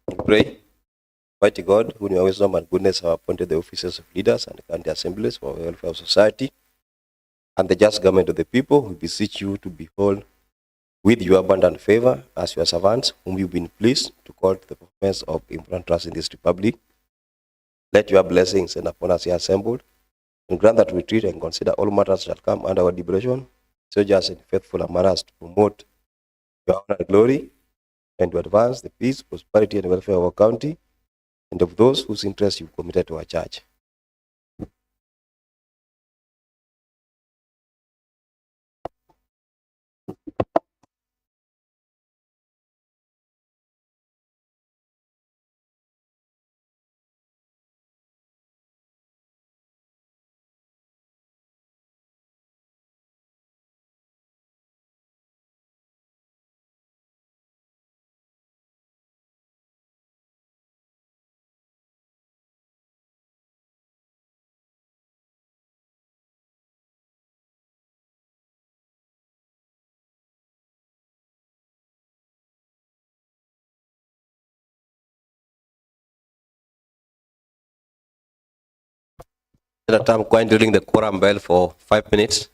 Pray. Mighty God, who in your wisdom and goodness have appointed the officers of leaders and county assemblies for the welfare of society and the just government of the people, we beseech you to behold with your abundant favor as your servants, whom you've been pleased to call to the performance of important trust in this republic. Let your blessings send upon us here assembled, and grant that we treat and consider all matters that come under our deliberation, so just in faithful manners to promote your honor and glory, and to advance the peace, prosperity, and welfare of our county, and of those whose interests you've committed to our church. At that time, going to ring the quorum bell for 5 minutes.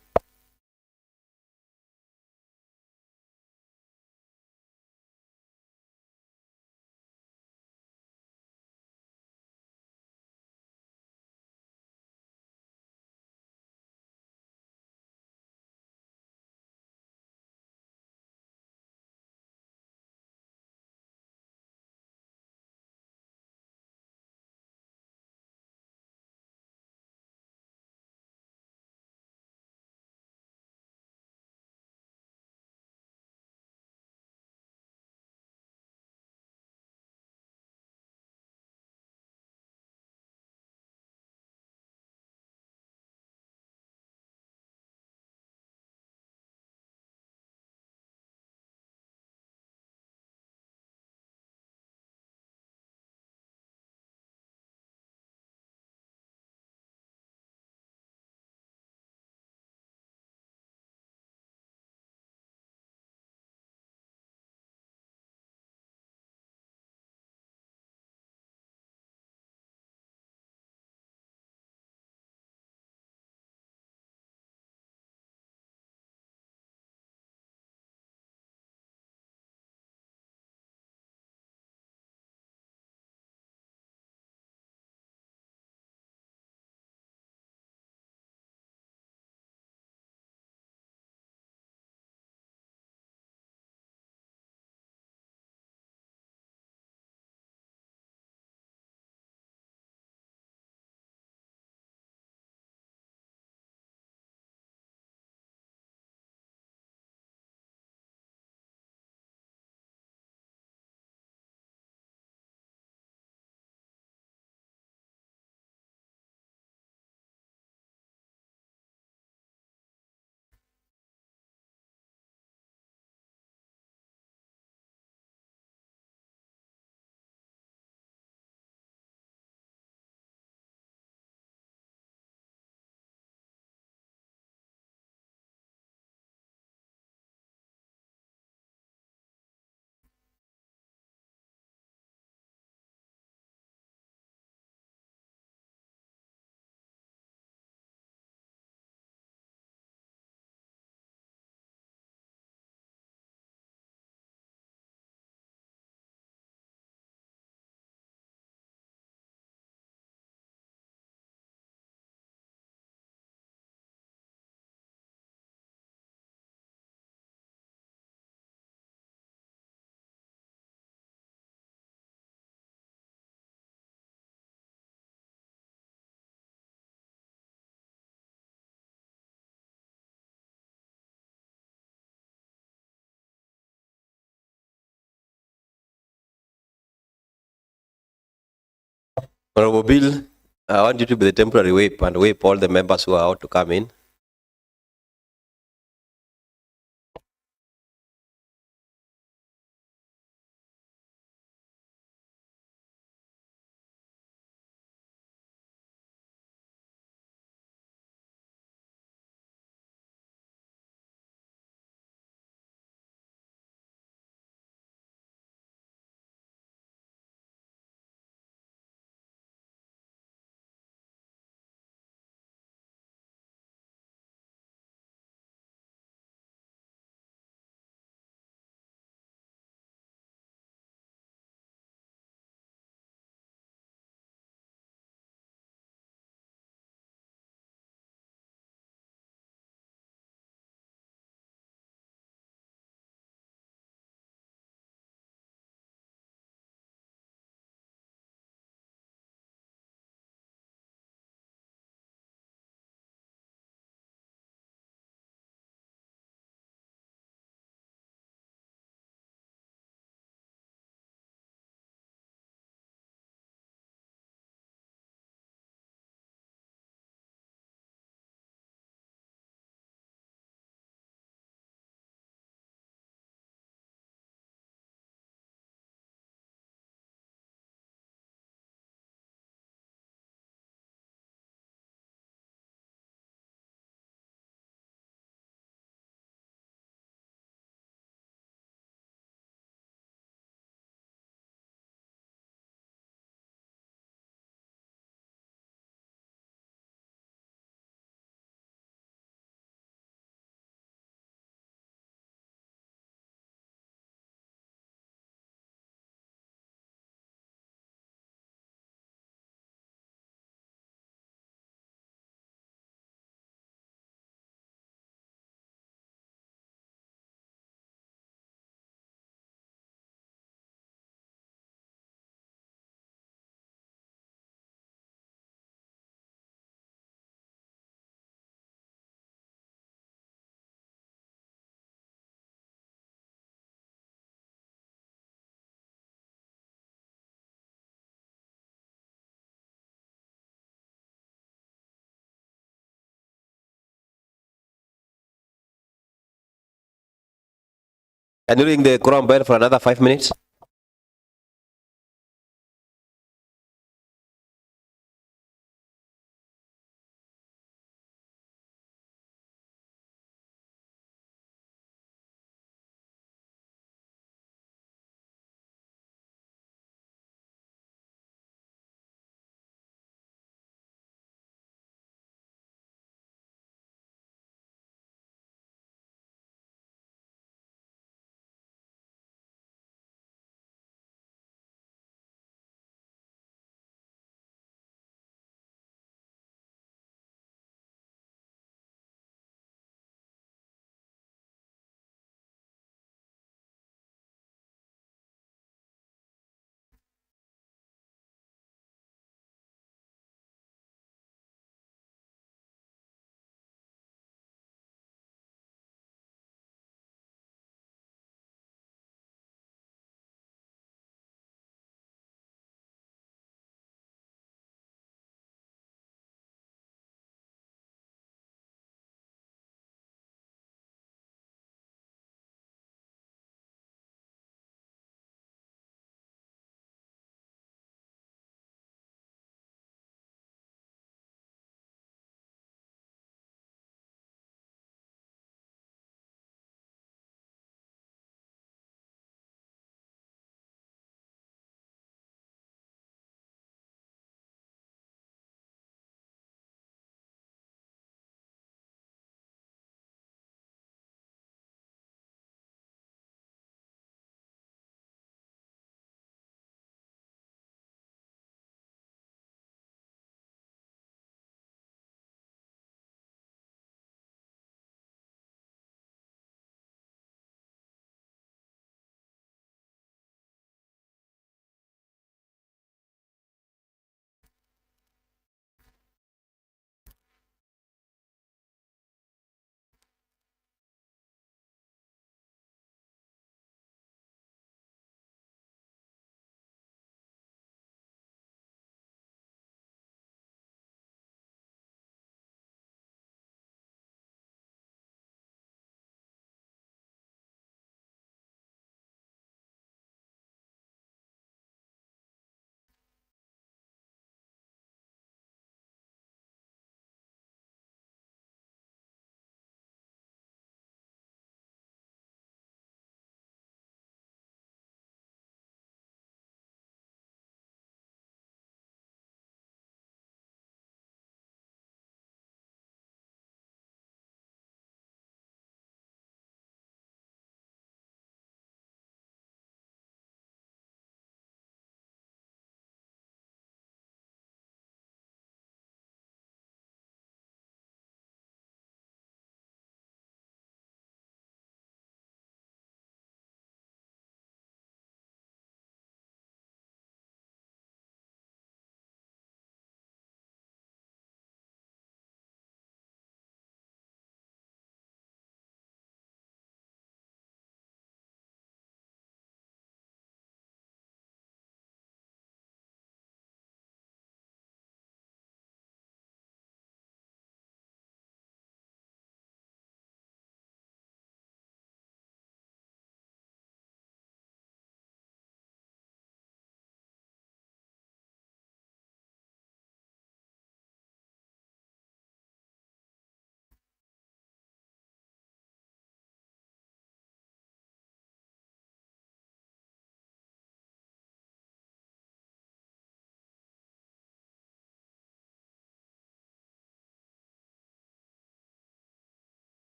Honorable Bill, I want you to be the temporary whip and whip all the members who are out to come in. Can you ring the Quran bell for another 5 minutes?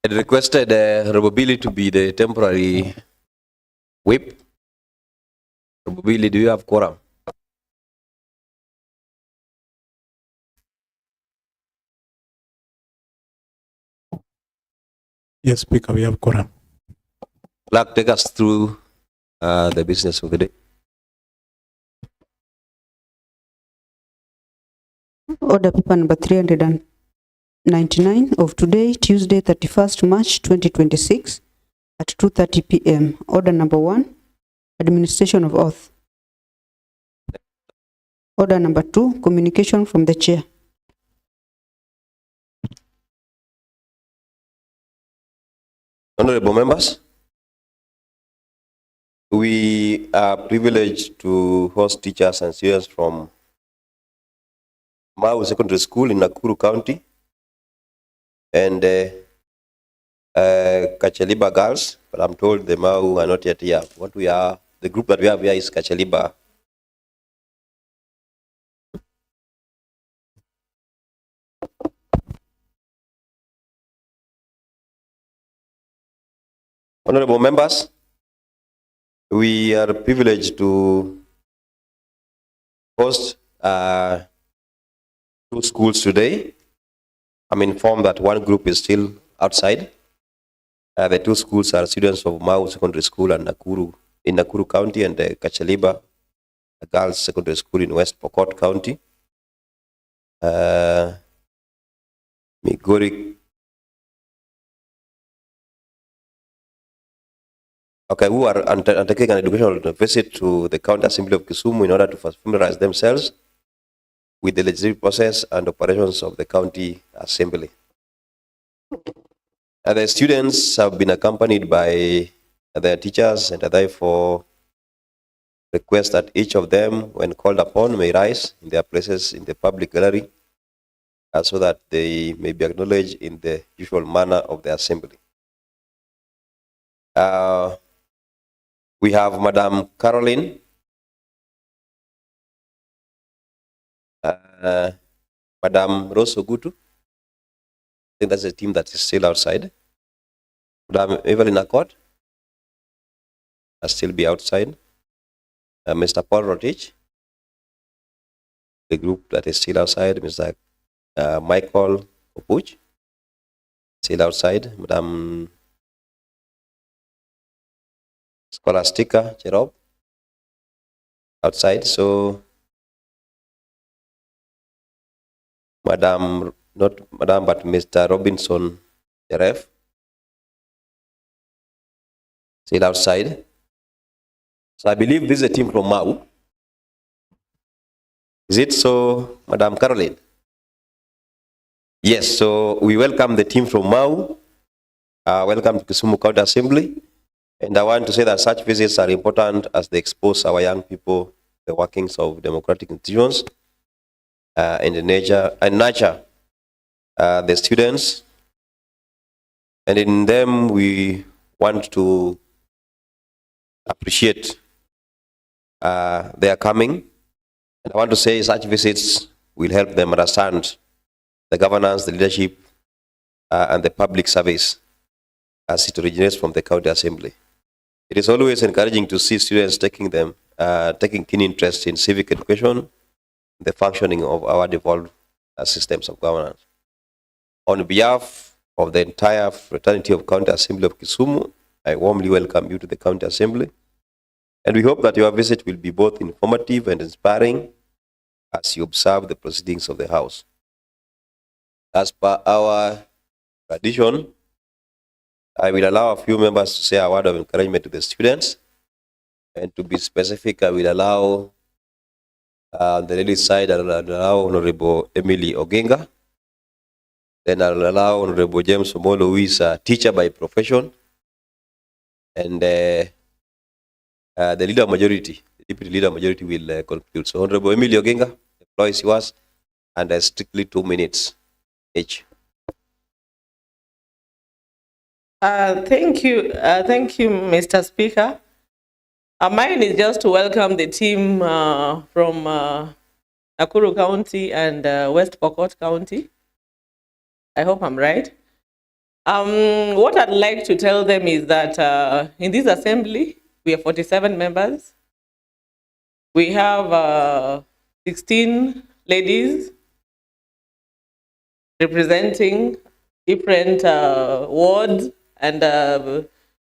I requested Robobili to be the temporary whip. Robobili, do you have quorum? Yes, Speaker, we have quorum. Clerk, take us through the business of the day. Order paper number 399 of today, Tuesday, 31st March 2026 at 2:30 p.m. Order number 1, administration of oath. Order number 2, communication from the chair. Honorable members, we are privileged to host teachers and students from Mau Secondary School in Nakuru County and Kachaliba girls, but I'm told the Mau are not yet here. What we are, the group that we have here is Kachaliba. Honorable members, we are privileged to host 2 schools today. I'm informed that one group is still outside. The 2 schools are students of Mau Secondary School and in Nakuru County, and Kachaliba Girls Secondary School in West Pokot County. Migori. Okay, who are undertaking an educational visit to the County Assembly of Kisumu in order to familiarize themselves with the legislative process and operations of the County Assembly. The students have been accompanied by their teachers, and therefore request that each of them, when called upon, may rise in their places in the public gallery so that they may be acknowledged in the usual manner of the assembly. We have Madam Caroline, Madam Rose Ogutu. I think that's the team that is still outside. Madam Evelyn Accord will still be outside. Mr. Paul Rotich, the group that is still outside. Mr. Michael Opuch, still outside. Madam Scholastica Cherob, outside. So, not Madam, but Mr. Robinson Jeref, still outside. So I believe this is a team from Mau. Is it so, Madam Caroline? Yes, so we welcome the team from Mau. Welcome to Kisumu County Assembly. And I want to say that such visits are important as they expose our young people the workings of democratic institutions and nurture the students. And in them, we want to appreciate their coming. And I want to say such visits will help them understand the governance, the leadership, and the public service as it originates from the County Assembly. It is always encouraging to see students taking keen interest in civic education, the functioning of our devolved systems of governance. On behalf of the entire fraternity of County Assembly of Kisumu, I warmly welcome you to the County Assembly. And we hope that your visit will be both informative and inspiring as you observe the proceedings of the House. As per our tradition, I will allow a few members to say a word of encouragement to the students. And to be specific, I will allow on the ladies' side, I'll allow Honorable Emily Ogenga. Then I'll allow Honorable James Omolo, who is a teacher by profession. And the leader majority, the deputy leader majority will conclude. So Honorable Emily Ogenga, the floor is yours, and strictly 2 minutes each. Thank you, Mr. Speaker. Mine is just to welcome the team from Nakuru County and West Pokot County. I hope I'm right. What I'd like to tell them is that in this assembly, we have 47 members. We have 16 ladies representing different wards and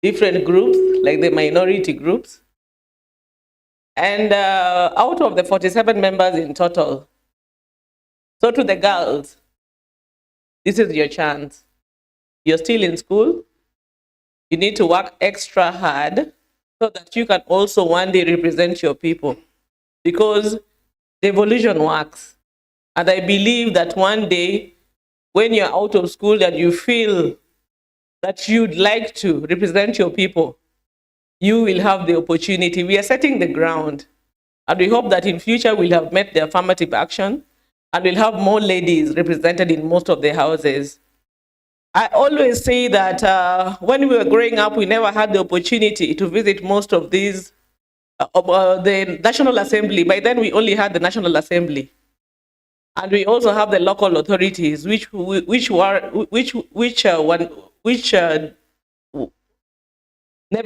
different groups, like the minority groups. And out of the 47 members in total, so to the girls, this is your chance. You're still in school. You need to work extra hard so that you can also one day represent your people, because devolution works. And I believe that one day, when you're out of school and you feel that you'd like to represent your people, you will have the opportunity. We are setting the ground. And we hope that in future we'll have met the affirmative action and we'll have more ladies represented in most of the houses. I always say that when we were growing up, we never had the opportunity to visit most of these, the National Assembly. By then, we only had the National Assembly. And we also have the local authorities, which never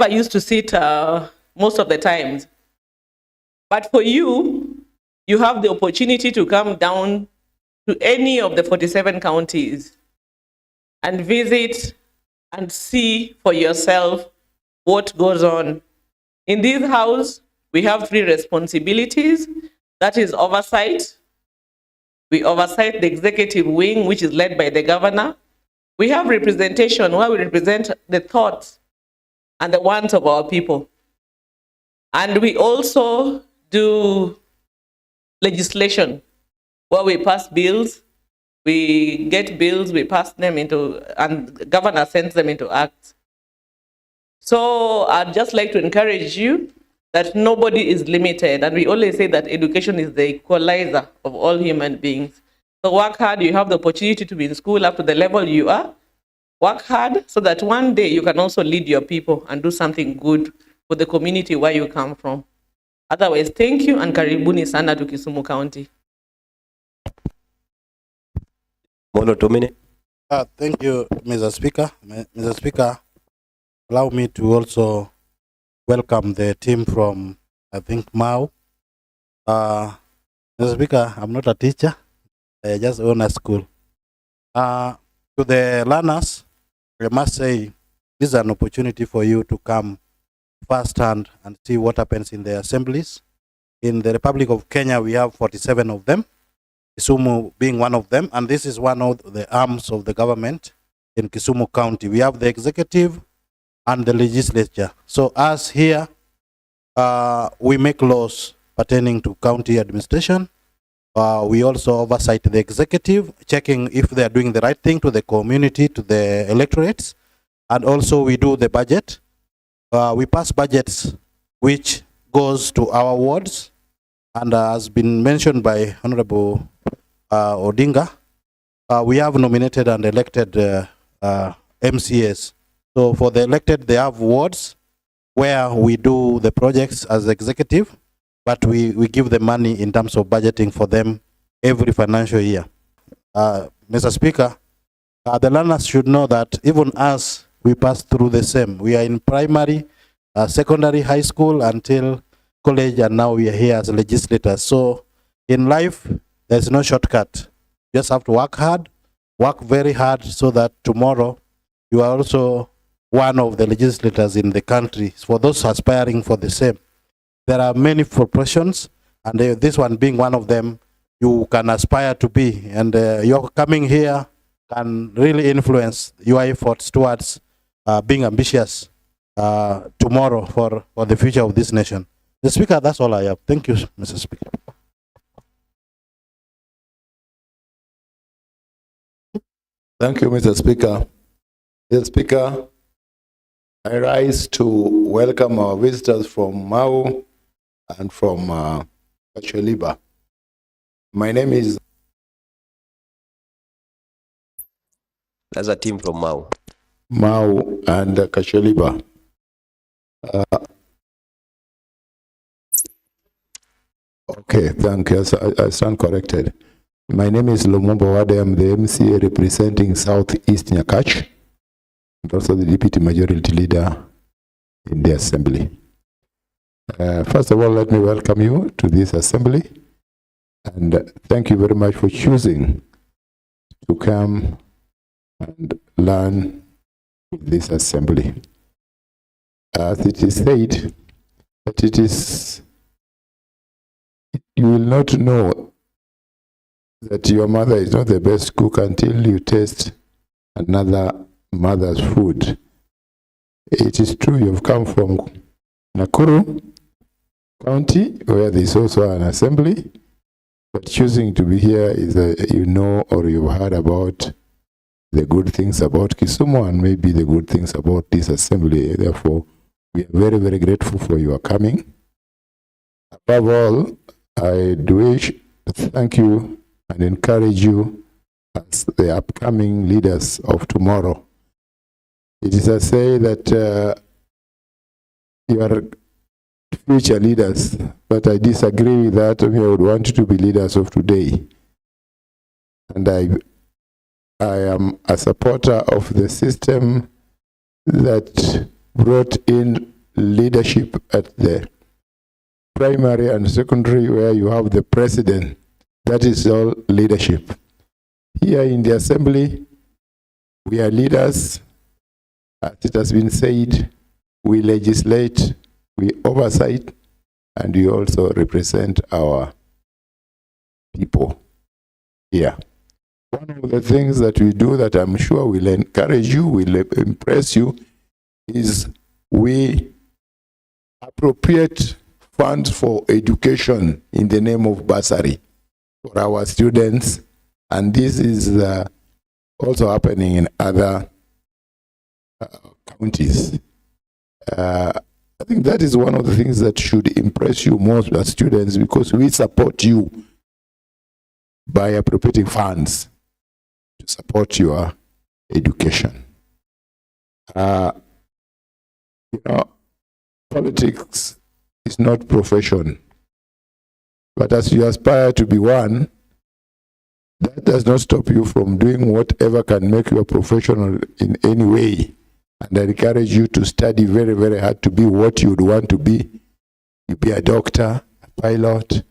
used to sit most of the times. But for you, you have the opportunity to come down to any of the 47 counties and visit and see for yourself what goes on. In this house, we have 3 responsibilities. That is oversight. We oversight the executive wing, which is led by the governor. We have representation, where we represent the thoughts and the wants of our people. And we also do legislation, where we pass bills. We get bills, we pass them into, and the governor sends them into acts. So I'd just like to encourage you that nobody is limited. And we always say that education is the equalizer of all human beings. So work hard. You have the opportunity to be in school up to the level you are. Work hard so that one day you can also lead your people and do something good for the community where you come from. Otherwise, thank you and karibuni sana to Kisumu County. Molo Tomine. Thank you, Mr. Speaker. Mr. Speaker, allow me to also welcome the team from, I think, Mau. Mr. Speaker, I'm not a teacher. I just own a school. To the learners, I must say, this is an opportunity for you to come firsthand and see what happens in the assemblies. In the Republic of Kenya, we have 47 of them, Kisumu being one of them, and this is one of the arms of the government in Kisumu County. We have the executive and the legislature. So as here, we make laws pertaining to county administration. We also oversight the executive, checking if they are doing the right thing to the community, to the electorates. And also we do the budget. We pass budgets which goes to our wards. And has been mentioned by Honorable Odinga, we have nominated and elected MCAs. So for the elected, they have wards where we do the projects as executive, but we give them money in terms of budgeting for them every financial year. Mr. Speaker, the learners should know that even us, we pass through the same. We are in primary, secondary, high school, until college, and now we are here as legislators. So in life, there's no shortcut. You just have to work hard, work very hard, so that tomorrow you are also one of the legislators in the country. For those aspiring for the same, there are many professions, and this one being one of them, you can aspire to be. And your coming here can really influence your efforts towards being ambitious tomorrow for the future of this nation. Mr. Speaker, that's all I have. Thank you, Mr. Speaker. Thank you, Mr. Speaker. Mr. Speaker, I rise to welcome our visitors from Mau and from Kacheliba. My name is... That's a team from Mau. Mau and Kacheliba. Okay, thank you. I stand corrected. My name is Lumumba Wade. I'm the MCA representing Southeast Nyakach. and also the Deputy Majority Leader in the Assembly. First of all, let me welcome you to this Assembly, and thank you very much for choosing to come and learn this Assembly. As it is said, that you will not know that your mother is not the best cook until you taste another mother's food. It is true you've come from Nakuru County, where there is also an assembly, but choosing to be here is you know, or you've heard about the good things about Kisumu and maybe the good things about this assembly. Therefore, we are very, very grateful for your coming. Above all, I do wish to thank you and encourage you as the upcoming leaders of tomorrow. It is a say that you are future leaders, but I disagree with that. I would want you to be leaders of today. And I am a supporter of the system that brought in leadership at the primary and secondary, where you have the president. That is all leadership. Here in the assembly, we are leaders. As it has been said, we legislate, we oversight, and we also represent our people here. One of the things that we do that I'm sure will encourage you, will impress you, is we appropriate funds for education in the name of bursary for our students, and this is also happening in other counties. I think that is one of the things that should impress you most as students, because we support you by appropriating funds to support your education. You know, politics is not profession, but as you aspire to be one, that does not stop you from doing whatever can make you a professional in any way. And I encourage you to study very, very hard to be what you would want to be. You be a doctor, a pilot.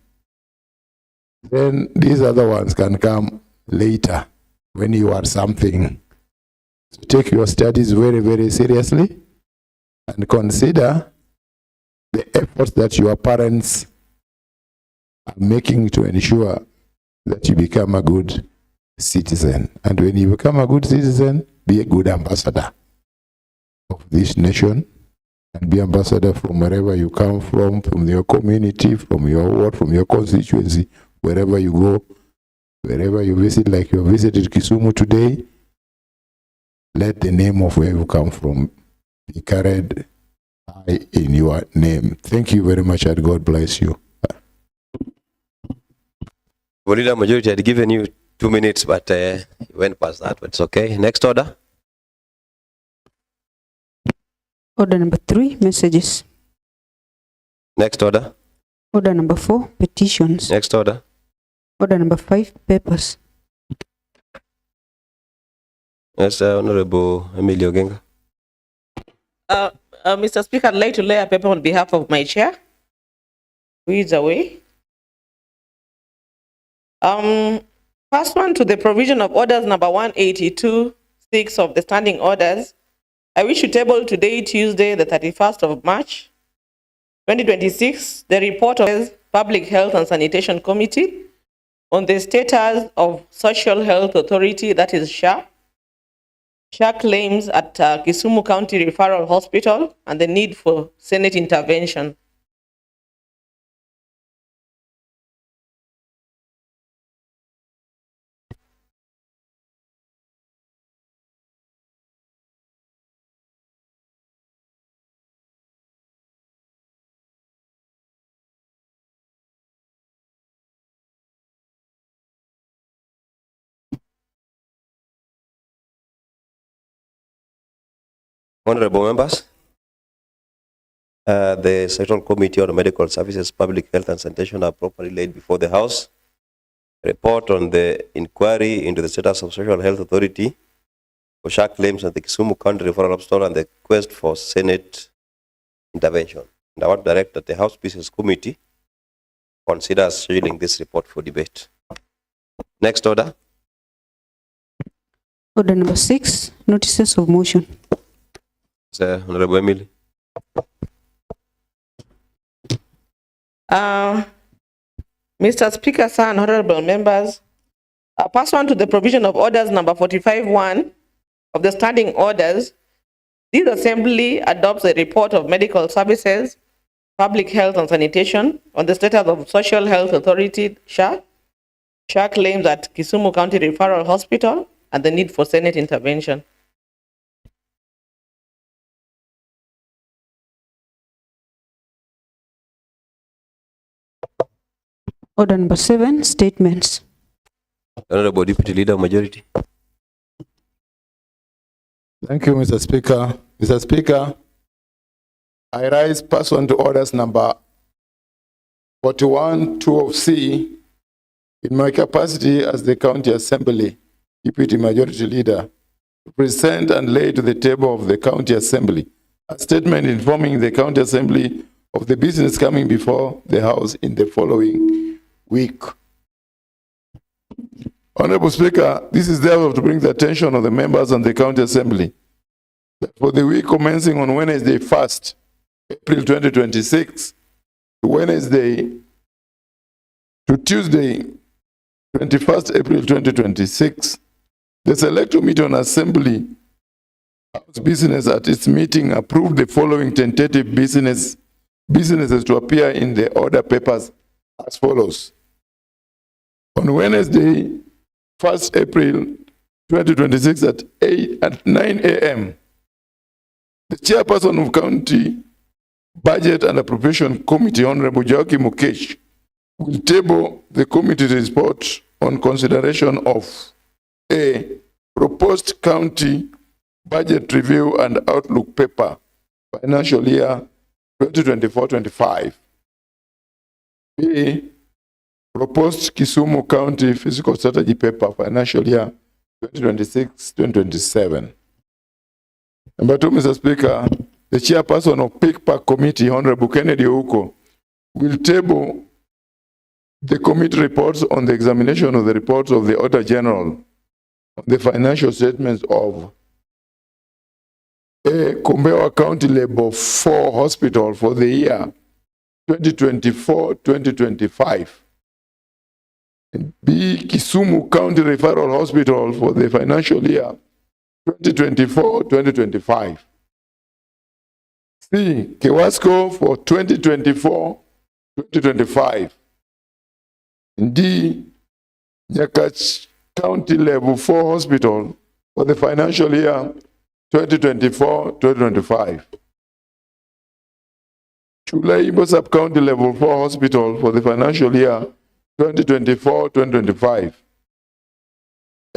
Then these other ones can come later when you are something. So take your studies very, very seriously and consider the efforts that your parents are making to ensure that you become a good citizen. And when you become a good citizen, be a good ambassador of this nation, and be ambassador from wherever you come from your community, from your ward, from your constituency, wherever you go, wherever you visit, like you visited Kisumu today. Let the name of where you come from be carried high in your name. Thank you very much, and God bless you. Leader Majority had given you 2 minutes, but you went past that, but it's okay. Next order. Order number 3, messages. Next order. Order number 4, petitions. Next order. Order number 5, papers. Yes, Honorable Emilio Genga. Mr. Speaker, I'd like to lay a paper on behalf of my chair, who is away. Pursuant to the provision of orders number 182(6) of the standing orders, I wish to table today, Tuesday, the 31st of March, 2026, the report of the Public Health and Sanitation Committee on the status of Social Health Authority, that is SHA claims at Kisumu County Referral Hospital and the need for Senate intervention. Honorable members, the Central Committee on Medical Services, Public Health and Sanitation are properly laid before the House. Report on the inquiry into the status of Social Health Authority for shark claims at the Kisumu County Referral Hospital and the request for Senate intervention. And I want to direct that the House Business Committee considers scheduling this report for debate. Next order. Order number 6, notices of motion. Sir, Honorable Emily. Mr. Speaker, sir, and honorable members, pursuant to the provision of orders number 45(1) of the standing orders, this assembly adopts a report of medical services, public health and sanitation on the status of Social Health Authority, SHA claims at Kisumu County Referral Hospital, and the need for Senate intervention. Order number 7, statements. Honorable Deputy Leader, Majority. Thank you, Mr. Speaker. Mr. Speaker, I rise pursuant to orders number 41(2)(c) in my capacity as the County Assembly Deputy Majority Leader to present and lay to the table of the County Assembly a statement informing the County Assembly of the business coming before the House in the following week. Honorable Speaker, this is therefore to bring the attention of the members and the County Assembly that for the week commencing on Wednesday 1st, April 2026, to Tuesday, 21st April 2026, the Select Committee on Assembly House Business at its meeting approved the following tentative businesses to appear in the order papers as follows. On Wednesday, 1st April 2026 at 9 a.m., the chairperson of County Budget and Appropriation Committee, Honorable Joachim Mukesh, will table the committee's report on consideration of a proposed county budget review and outlook paper, financial year 2024-25. B, proposed Kisumu County Fiscal Strategy paper, financial year 2026-2027. Number 2, Mr. Speaker, the chairperson of PICPAC Committee, Honorable Kennedy Ouko, will table the committee reports on the examination of the reports of the Auditor General on the financial statements of A, Kombewa County Level 4 Hospital for the year 2024-2025. B, Kisumu County Referral Hospital for the financial year 2024-2025. C, Kewasco for 2024-2025. D, Nyakach County Level 4 Hospital for the financial year 2024-2025. Chulaibo Sub-County Level 4 Hospital for the financial year 2024-2025.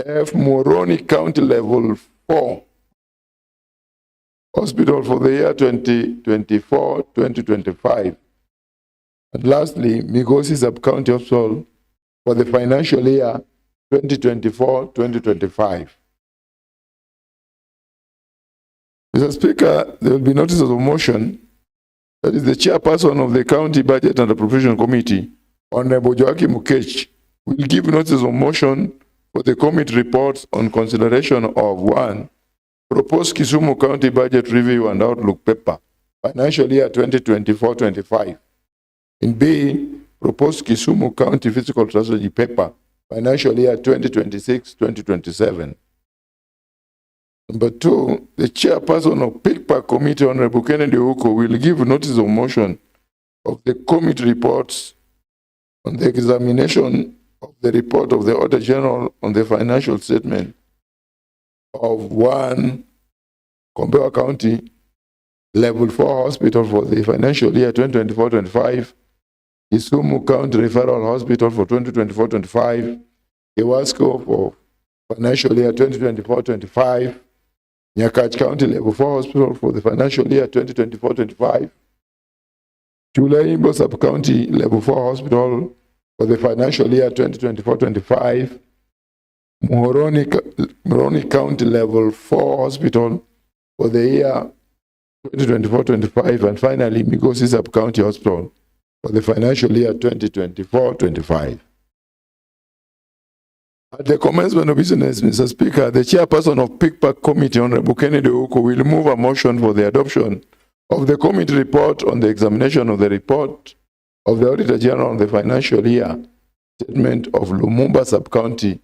F, Moroni County Level 4 Hospital for the year 2024-2025. And lastly, Migosi Sub-County Hospital for the financial year 2024-2025. Mr. Speaker, there will be notices of motion. That is, the chairperson of the County Budget and Appropriation Committee, Honorable Joachim Mukesh, will give notices of motion for the committee reports on consideration of 1, proposed Kisumu County Budget Review and Outlook paper, financial year 2024-25. In B, proposed Kisumu County Fiscal Strategy paper, financial year 2026-2027. Number 2, the chairperson of PICPAC Committee, Honorable Kennedy Ouko, will give notice of motion of the committee reports on the examination of the report of the Auditor General on the financial statement of 1, Kombewa County Level 4 Hospital for the financial year 2024-25, Kisumu County Referral Hospital for 2024-25, Kewasco for financial year 2024-25, Nyakach County Level 4 Hospital for the financial year 2024-25, Chulaimbo Sub-County Level 4 Hospital for the financial year 2024-25, Muhoroni County Level 4 Hospital for the year 2024-25, and finally, Migosi Sub-County Hospital for the financial year 2024-25. At the commencement of business, Mr. Speaker, the chairperson of PICPAC Committee, Honorable Kennedy Uko, will move a motion for the adoption of the committee report on the examination of the report of the Auditor General on the financial year statement of Lumumba Sub-County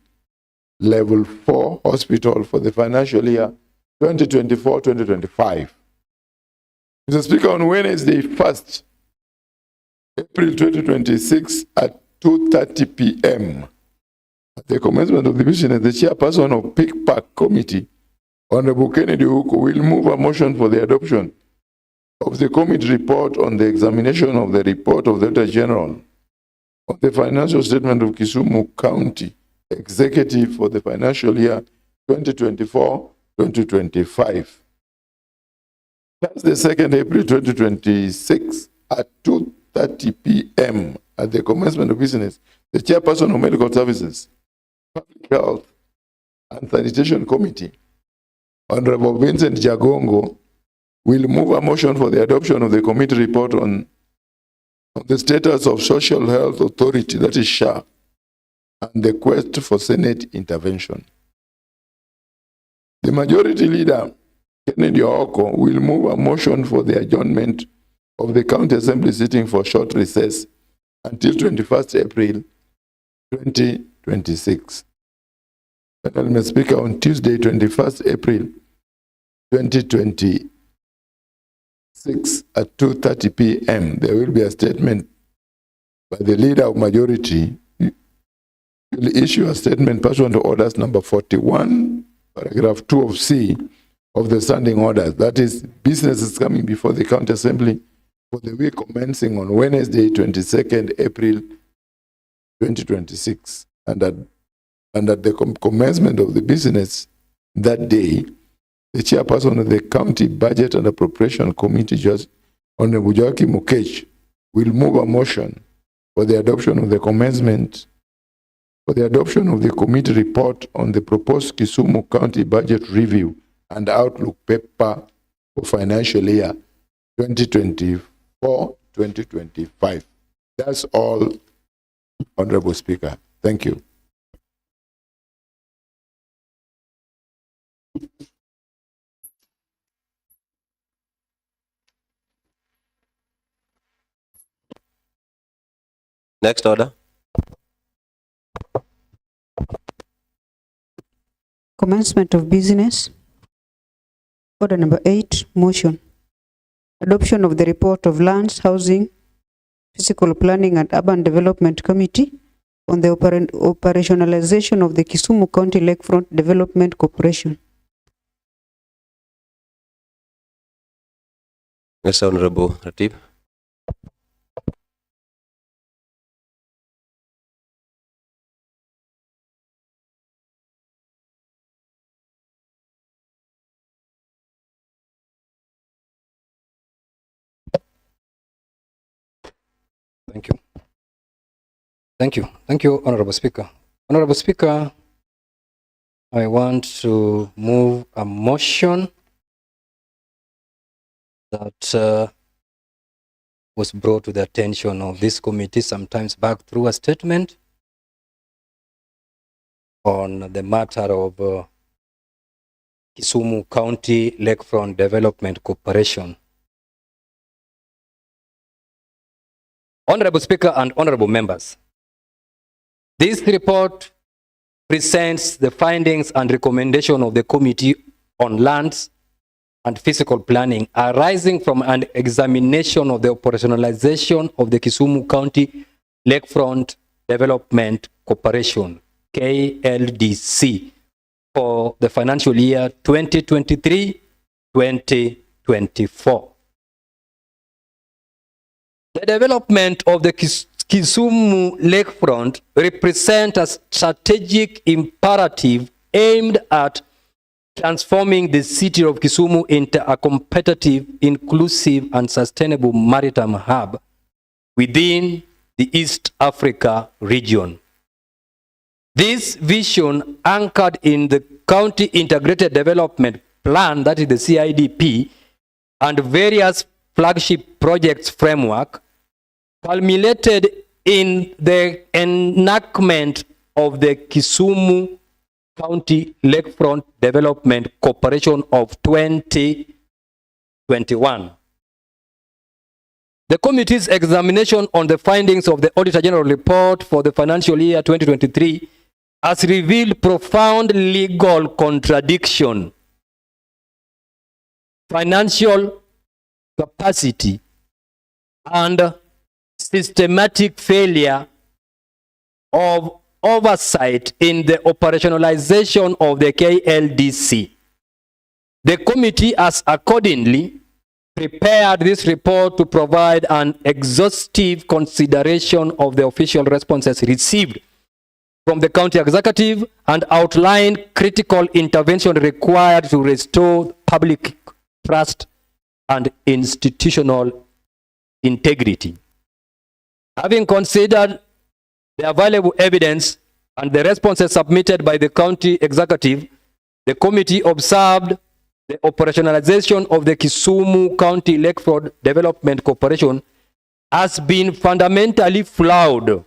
Level 4 Hospital for the financial year 2024-2025. Mr. Speaker, on Wednesday, 1st April 2026 at 2:30 p.m., at the commencement of the business, the chairperson of PICPAC Committee, Honorable Kennedy Uko, will move a motion for the adoption of the committee report on the examination of the report of the Auditor General on the financial statement of Kisumu County Executive for the financial year 2024-2025. Thursday, 2nd April 2026 at 2:30 p.m. at the commencement of business, the chairperson of Medical Services, Public Health and Sanitation Committee, Honorable Vincent Jagongo, will move a motion for the adoption of the committee report on the status of Social Health Authority, that is SHA, and the quest for Senate intervention. The Majority Leader, Kennedy Oko, will move a motion for the adjournment of the County Assembly sitting for short recess until 21st April 2026. Mr. Speaker, on Tuesday, 21st April 2026 at 2:30 p.m., there will be a statement by the Leader of Majority. He will issue a statement pursuant to Orders number 41, paragraph 2 of C of the standing orders. That is, business is coming before the County Assembly for the week commencing on Wednesday, 22nd April 2026. And at the commencement of the business that day, the chairperson of the County Budget and Appropriation Committee, Judge Honorable Joachim Mukech, will move a motion for the adoption of the committee report on the proposed Kisumu County Budget Review and Outlook paper for financial year 2024-2025. That's all, Honorable Speaker. Thank you. Next order. Commencement of business. Order number 8, motion. Adoption of the report of Lands, Housing, Physical Planning and Urban Development Committee on the operationalization of the Kisumu County Lakefront Development Corporation. Yes, Honorable Ratib. Thank you, Honorable Speaker. Honorable Speaker, I want to move a motion that was brought to the attention of this committee sometimes back through a statement on the matter of Kisumu County Lakefront Development Corporation. Honorable Speaker and honorable members, this report presents the findings and recommendation of the Committee on Lands and Physical Planning arising from an examination of the operationalization of the Kisumu County Lakefront Development Corporation, KLDC, for the financial year 2023-2024. The development of the Kisumu Lakefront represents a strategic imperative aimed at transforming the city of Kisumu into a competitive, inclusive, and sustainable maritime hub within the East Africa region. This vision, anchored in the County Integrated Development Plan, that is the CIDP, and various flagship projects framework, culminated in the enactment of the Kisumu County Lakefront Development Corporation of 2021. The committee's examination on the findings of the Auditor General report for the financial year 2023 has revealed profound legal contradiction, financial capacity, and systematic failure of oversight in the operationalization of the KLDC. The committee has accordingly prepared this report to provide an exhaustive consideration of the official responses received from the county executive and outline critical intervention required to restore public trust and institutional integrity. Having considered the available evidence and the responses submitted by the county executive, the committee observed the operationalization of the Kisumu County Lakefront Development Corporation has been fundamentally flawed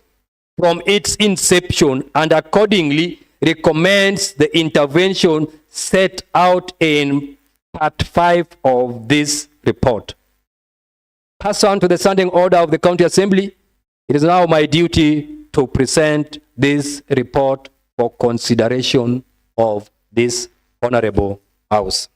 from its inception, and accordingly recommends the intervention set out in Part 5 of this report. Pursuant to the standing order of the County Assembly, it is now my duty to present this report for consideration of this Honorable House.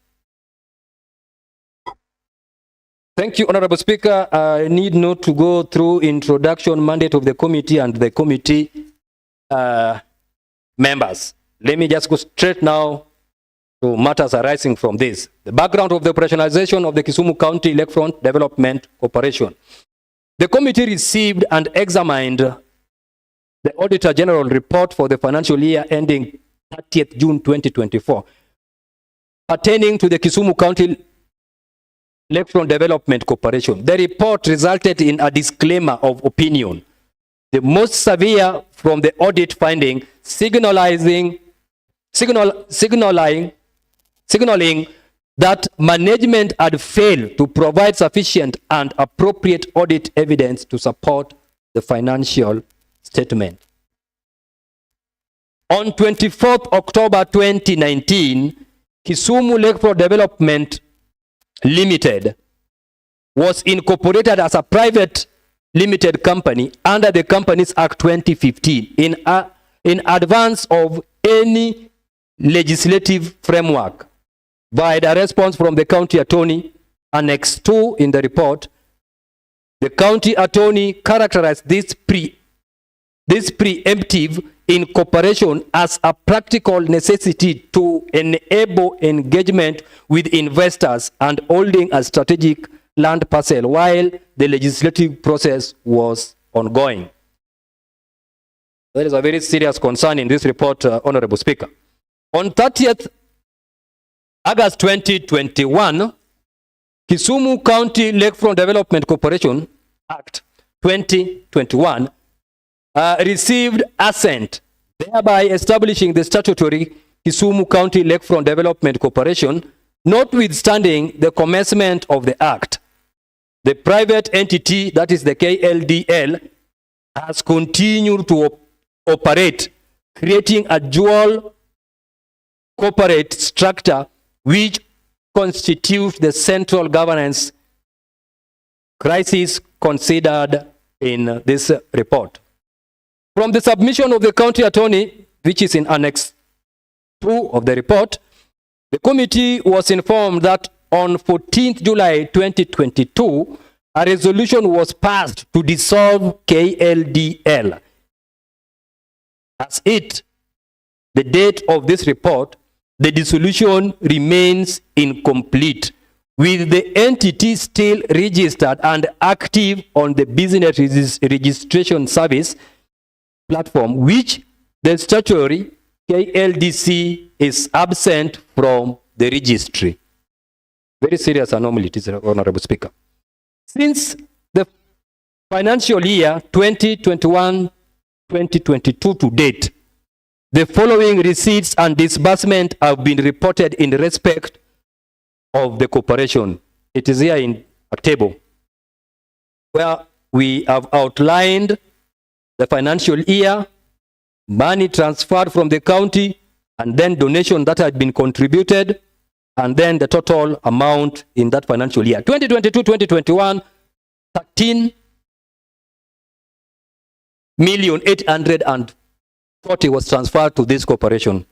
Thank you, Honorable Speaker. I need not to go through introduction, mandate of the committee and the committee members. Let me just go straight now to matters arising from this. The background of the operationalization of the Kisumu County Lakefront Development Corporation. The committee received and examined the Auditor General report for the financial year ending 30th June 2024, pertaining to the Kisumu County Lakefront Development Corporation. The report resulted in a disclaimer of opinion, the most severe from the audit finding, signaling that management had failed to provide sufficient and appropriate audit evidence to support the financial statement. On 24th October 2019, Kisumu Lakefront Development Limited was incorporated as a private limited company under the Companies Act 2015 in advance of any legislative framework. By the response from the county attorney, Annex 2 in the report, the county attorney characterized this preemptive incorporation as a practical necessity to enable engagement with investors and holding a strategic land parcel while the legislative process was ongoing. There is a very serious concern in this report, Honorable Speaker. On 30th August 2021, Kisumu County Lakefront Development Corporation Act 2021 received assent, thereby establishing the statutory Kisumu County Lakefront Development Corporation, notwithstanding the commencement of the Act. The private entity, that is the KLDL, has continued to operate, creating a dual corporate structure which constitutes the central governance crisis considered in this report. From the submission of the county attorney, which is in Annex 2 of the report, the committee was informed that on 14th July 2022, a resolution was passed to dissolve KLDL. As the date of this report, the dissolution remains incomplete, with the entity still registered and active on the Business Registration Service platform, which the statutory KLDC is absent from the registry. Very serious anomaly, it is, Honorable Speaker. Since the financial year 2021-2022 to date, the following receipts and disbursement have been reported in respect of the corporation. It is here in a table where we have outlined the financial year, money transferred from the county, and then donation that had been contributed, and then the total amount in that financial year. 2022-2021, 13,840,000 was transferred to this corporation.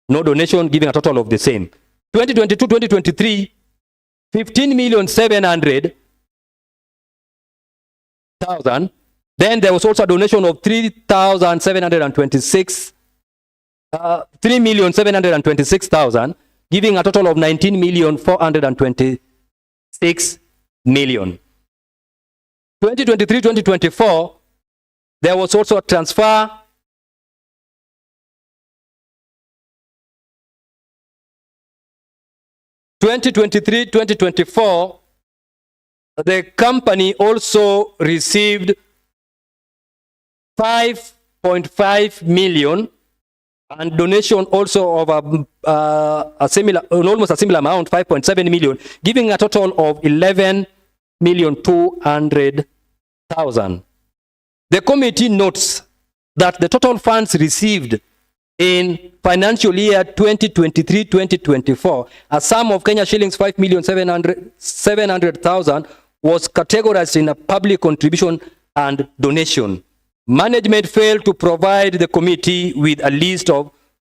No donation, giving a total of the same. 2022-2023, 15,700,000. Then there was also a donation of 3,726,000, giving a total of 19,426,000. 2023-2024, there was also a transfer . 2023-2024, the company also received 5.5 million and donation also of almost a similar amount, 5.7 million, giving a total of 11,200,000. The committee notes that the total funds received in financial year 2023-2024, a sum of Kenya shillings 5,700,000 was categorized in a public contribution and donation. Management failed to provide the committee with a list of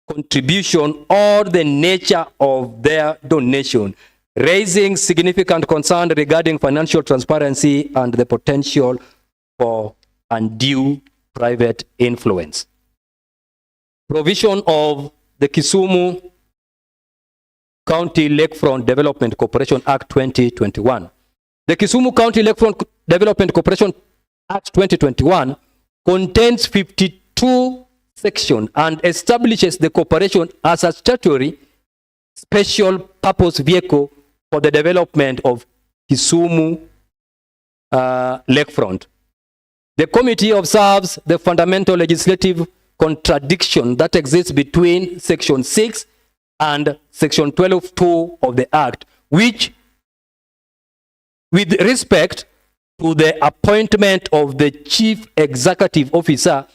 contribution or the nature of their donation, raising significant concern regarding financial transparency and the potential for undue private influence. Provision of the Kisumu County Lakefront Development Corporation Act 2021. The Kisumu County Lakefront Development Corporation Act 2021 contains 52 sections and establishes the corporation as a statutory special purpose vehicle for the development of Kisumu Lakefront. The committee observes the fundamental legislative contradiction that exists between Section 6 and Section 12(2) of the Act, which, with respect to the appointment of the Chief Executive Officer,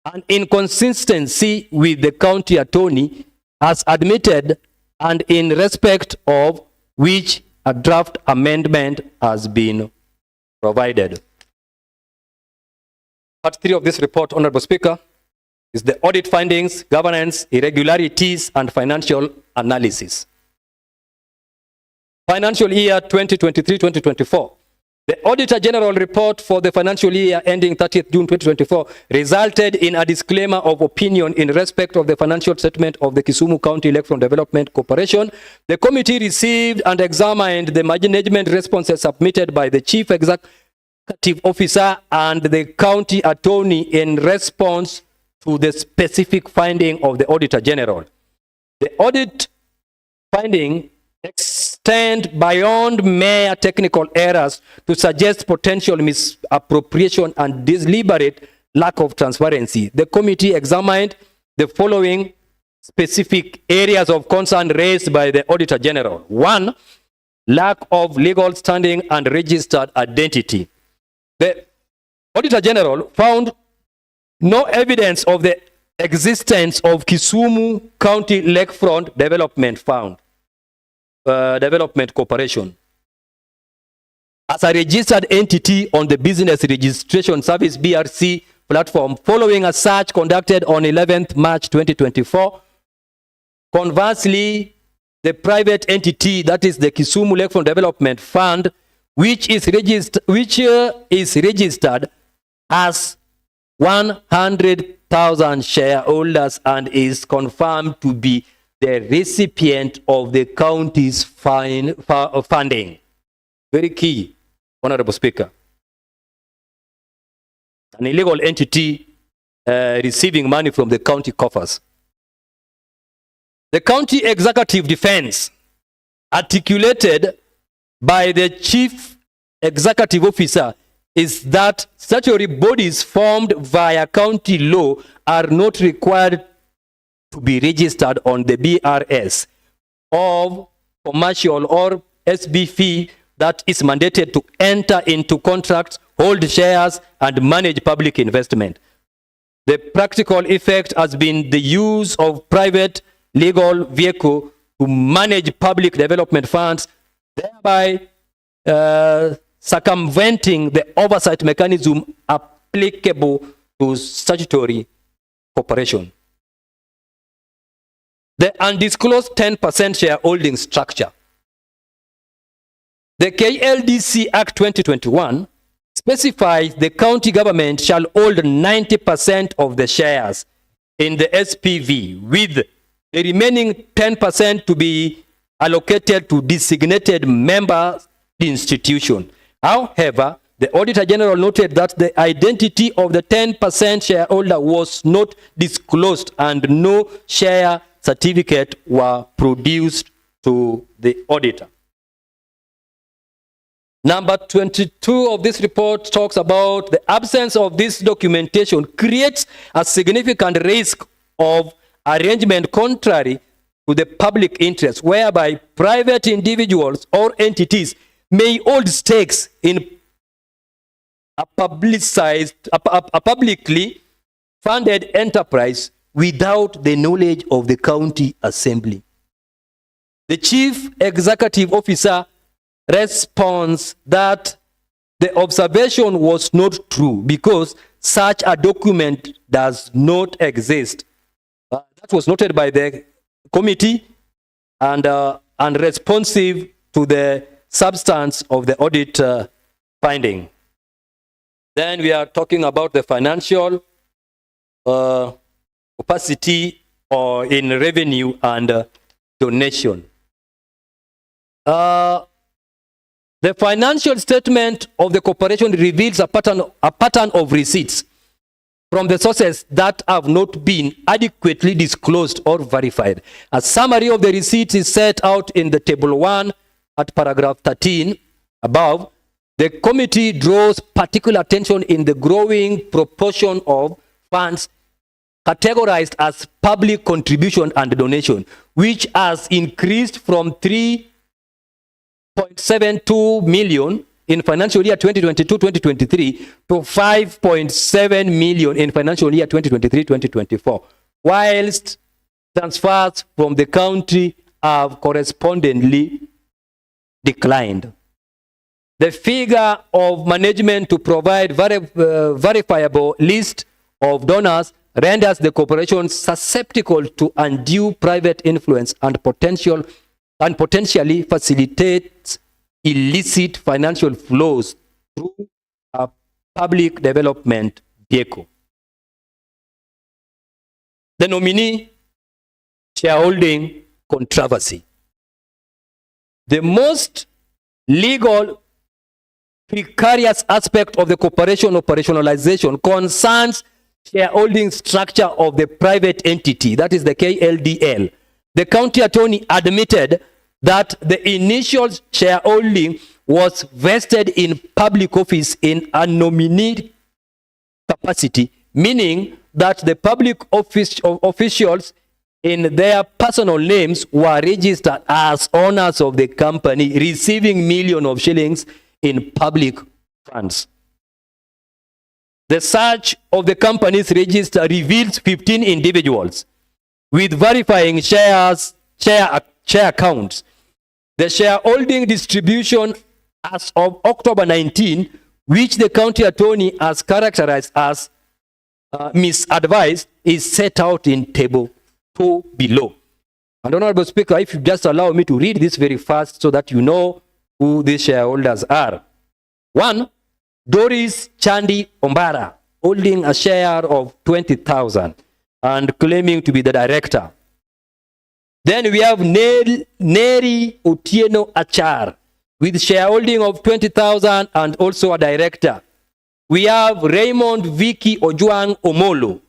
an inconsistency with the county attorney as admitted, and in respect of which a draft amendment has been provided. Part 3 of this report, Honorable Speaker, is the audit findings, governance, irregularities, and financial analysis. Financial year 2023-2024. The Auditor General report for the financial year ending 30th June 2024 resulted in a disclaimer of opinion in respect of the financial statement of the Kisumu County Lakefront Development Corporation. The committee received and examined the management responses submitted by the Chief Executive Officer and the County Attorney in response to the specific finding of the Auditor General. The audit finding extend beyond mere technical errors to suggest potential misappropriation and deliberate lack of transparency. The committee examined the following specific areas of concern raised by the Auditor General. 1, lack of legal standing and registered identity. The Auditor General found no evidence of the existence of Kisumu County Lakefront Development Corporation as a registered entity on the Business Registration Service BRC platform following a search conducted on 11th March 2024. Conversely, the private entity, that is the Kisumu Lakefront Development Fund, which is registered as 100,000 shareholders and is confirmed to be the recipient of the county's funding. Very key, Honorable Speaker. An illegal entity receiving money from the county coffers. The county executive defense articulated by the Chief Executive Officer is that statutory bodies formed via county law are not required to be registered on the BRS of commercial or SB that is mandated to enter into contracts, hold shares, and manage public investment. The practical effect has been the use of private legal vehicle to manage public development funds, thereby circumventing the oversight mechanism applicable to statutory corporation. The undisclosed 10% shareholding structure. The KLDC Act 2021 specifies the county government shall hold 90% of the shares in the SPV, with the remaining 10% to be allocated to designated member institution. However, the Auditor General noted that the identity of the 10% shareholder was not disclosed and no share certificate were produced to the auditor. Number 22 of this report talks about the absence of this documentation creates a significant risk of arrangement contrary to the public interest, whereby private individuals or entities may hold stakes in a publicly funded enterprise without the knowledge of the county assembly. The chief executive officer responds that the observation was not true because such a document does not exist. That was noted by the committee and unresponsive to the substance of the audit finding. Then we are talking about the financial opacity or in revenue and donation. The financial statement of the corporation reveals a pattern of receipts from the sources that have not been adequately disclosed or verified. A summary of the receipts is set out in the table 1 at paragraph 13 above. The committee draws particular attention in the growing proportion of funds categorized as public contribution and donation, which has increased from 3.72 million in financial year 2022-2023 to 5.7 million in financial year 2023-2024, whilst transfers from the county have correspondingly declined. The figure of management to provide verifiable list of donors renders the corporation susceptible to undue private influence and potentially facilitates illicit financial flows through a public development vehicle. The nominee shareholding controversy. The most legal precarious aspect of the corporation operationalization concerns shareholding structure of the private entity, that is the KLDL. The county attorney admitted that the initial shareholding was vested in public office in a nominee capacity, meaning that the public officials in their personal names were registered as owners of the company, receiving millions of shillings in public funds. The search of the company's register reveals 15 individuals with verifying share accounts. The shareholding distribution as of October 19, which the county attorney has characterized as misadvised, is set out in table 2 below. And Honorable Speaker, if you just allow me to read this very fast so that you know who these shareholders are. 1, Doris Chandi Ombara, holding a share of 20,000 and claiming to be the director. Then we have Neri Otieno Achar with shareholding of 20,000 and also a director. We have Raymond Vicky Ojuang Omolo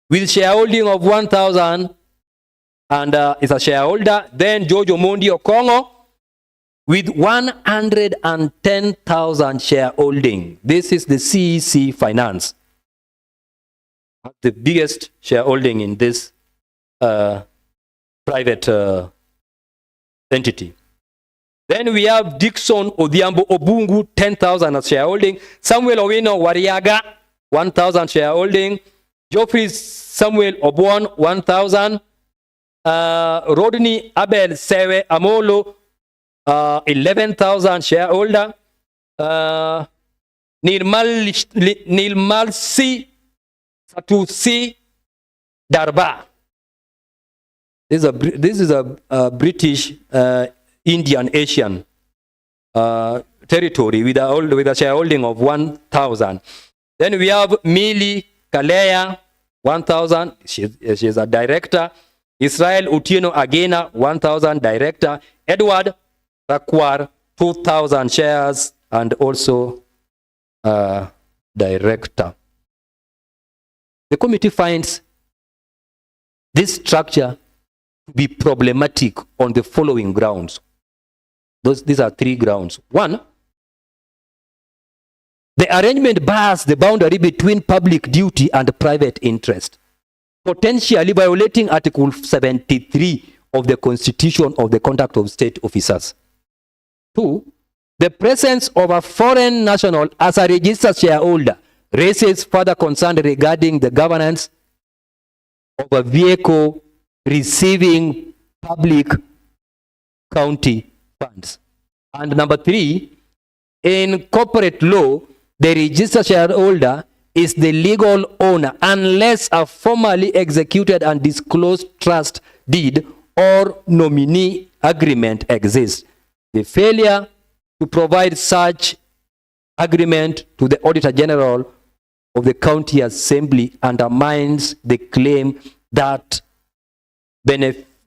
with shareholding of 1,000 and is a shareholder. Then George Omondi Okongo with 110,000 shareholding. This is the CEC Finance. has the biggest shareholding in this private entity. Then we have Dixon Odhiambo Obungu, 10,000 as shareholding. Samuel Owino Wariaga, 1,000 shareholding. Geoffrey Samuel Obwan, 1,000. Rodney Abel Sewe Amolo, 11,000 shareholder. Nilmalsi Satusi Darba. This is a British Indian Asian territory with a shareholding of 1,000. Then we have Mili Kalea, 1,000. She's a director. Israel Utieno Agena, 1,000 director. Edward Rakwar, 2,000 shares and also director. The committee finds this structure to be problematic on the following grounds. These are 3 grounds. 1, the arrangement bars the boundary between public duty and private interest, potentially violating Article 73 of the Constitution of the Conduct of State Officers. 2, the presence of a foreign national as a registered shareholder raises further concern regarding the governance of a vehicle receiving public county funds. And number 3, in corporate law, the registered shareholder is the legal owner unless a formally executed and disclosed trust deed or nominee agreement exists. The failure to provide such agreement to the Auditor General of the County Assembly undermines the claim that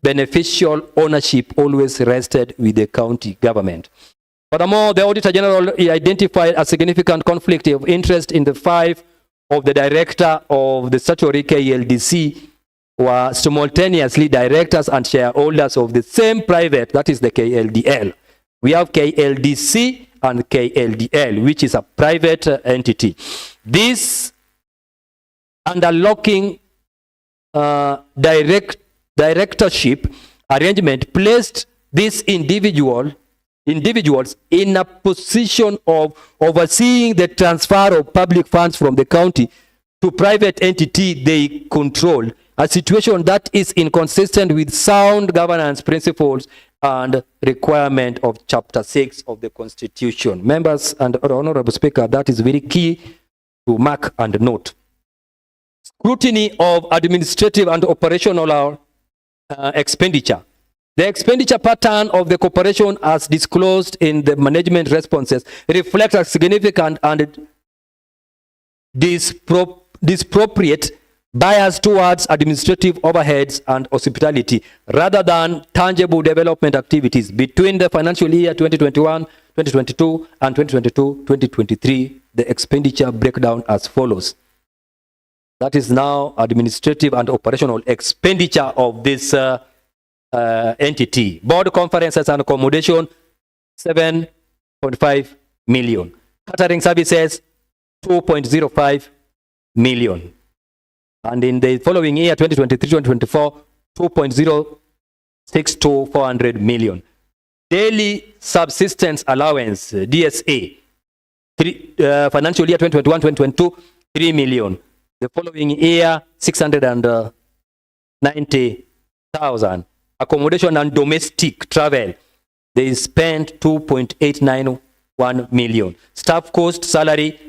beneficial ownership always rested with the county government. Furthermore, the Auditor General identified a significant conflict of interest in the 5 of the director of the statutory KLDC were simultaneously directors and shareholders of the same private, that is the KLDL. We have KLDC and KLDL, which is a private entity. This underlocking directorship arrangement placed these individuals in a position of overseeing the transfer of public funds from the county to private entity they control, a situation that is inconsistent with sound governance principles and requirement of Chapter 6 of the Constitution. Members and Honorable Speaker, that is very key to mark and note. Scrutiny of administrative and operational expenditure. The expenditure pattern of the corporation as disclosed in the management responses reflects a significant and disproportionate bias towards administrative overheads and hospitality rather than tangible development activities between the financial year 2021, 2022 and 2022, 2023. The expenditure breakdown as follows. That is now administrative and operational expenditure of this entity. Board conferences and accommodation, 7.5 million. Catering services, 2.05 million. And in the following year, 2023-2024, 2.06 to 400 million. Daily subsistence allowance, DSA, financial year 2021-2022, 3 million. The following year, 690,000. Accommodation and domestic travel, they spent 2.891 million. Staff cost salary,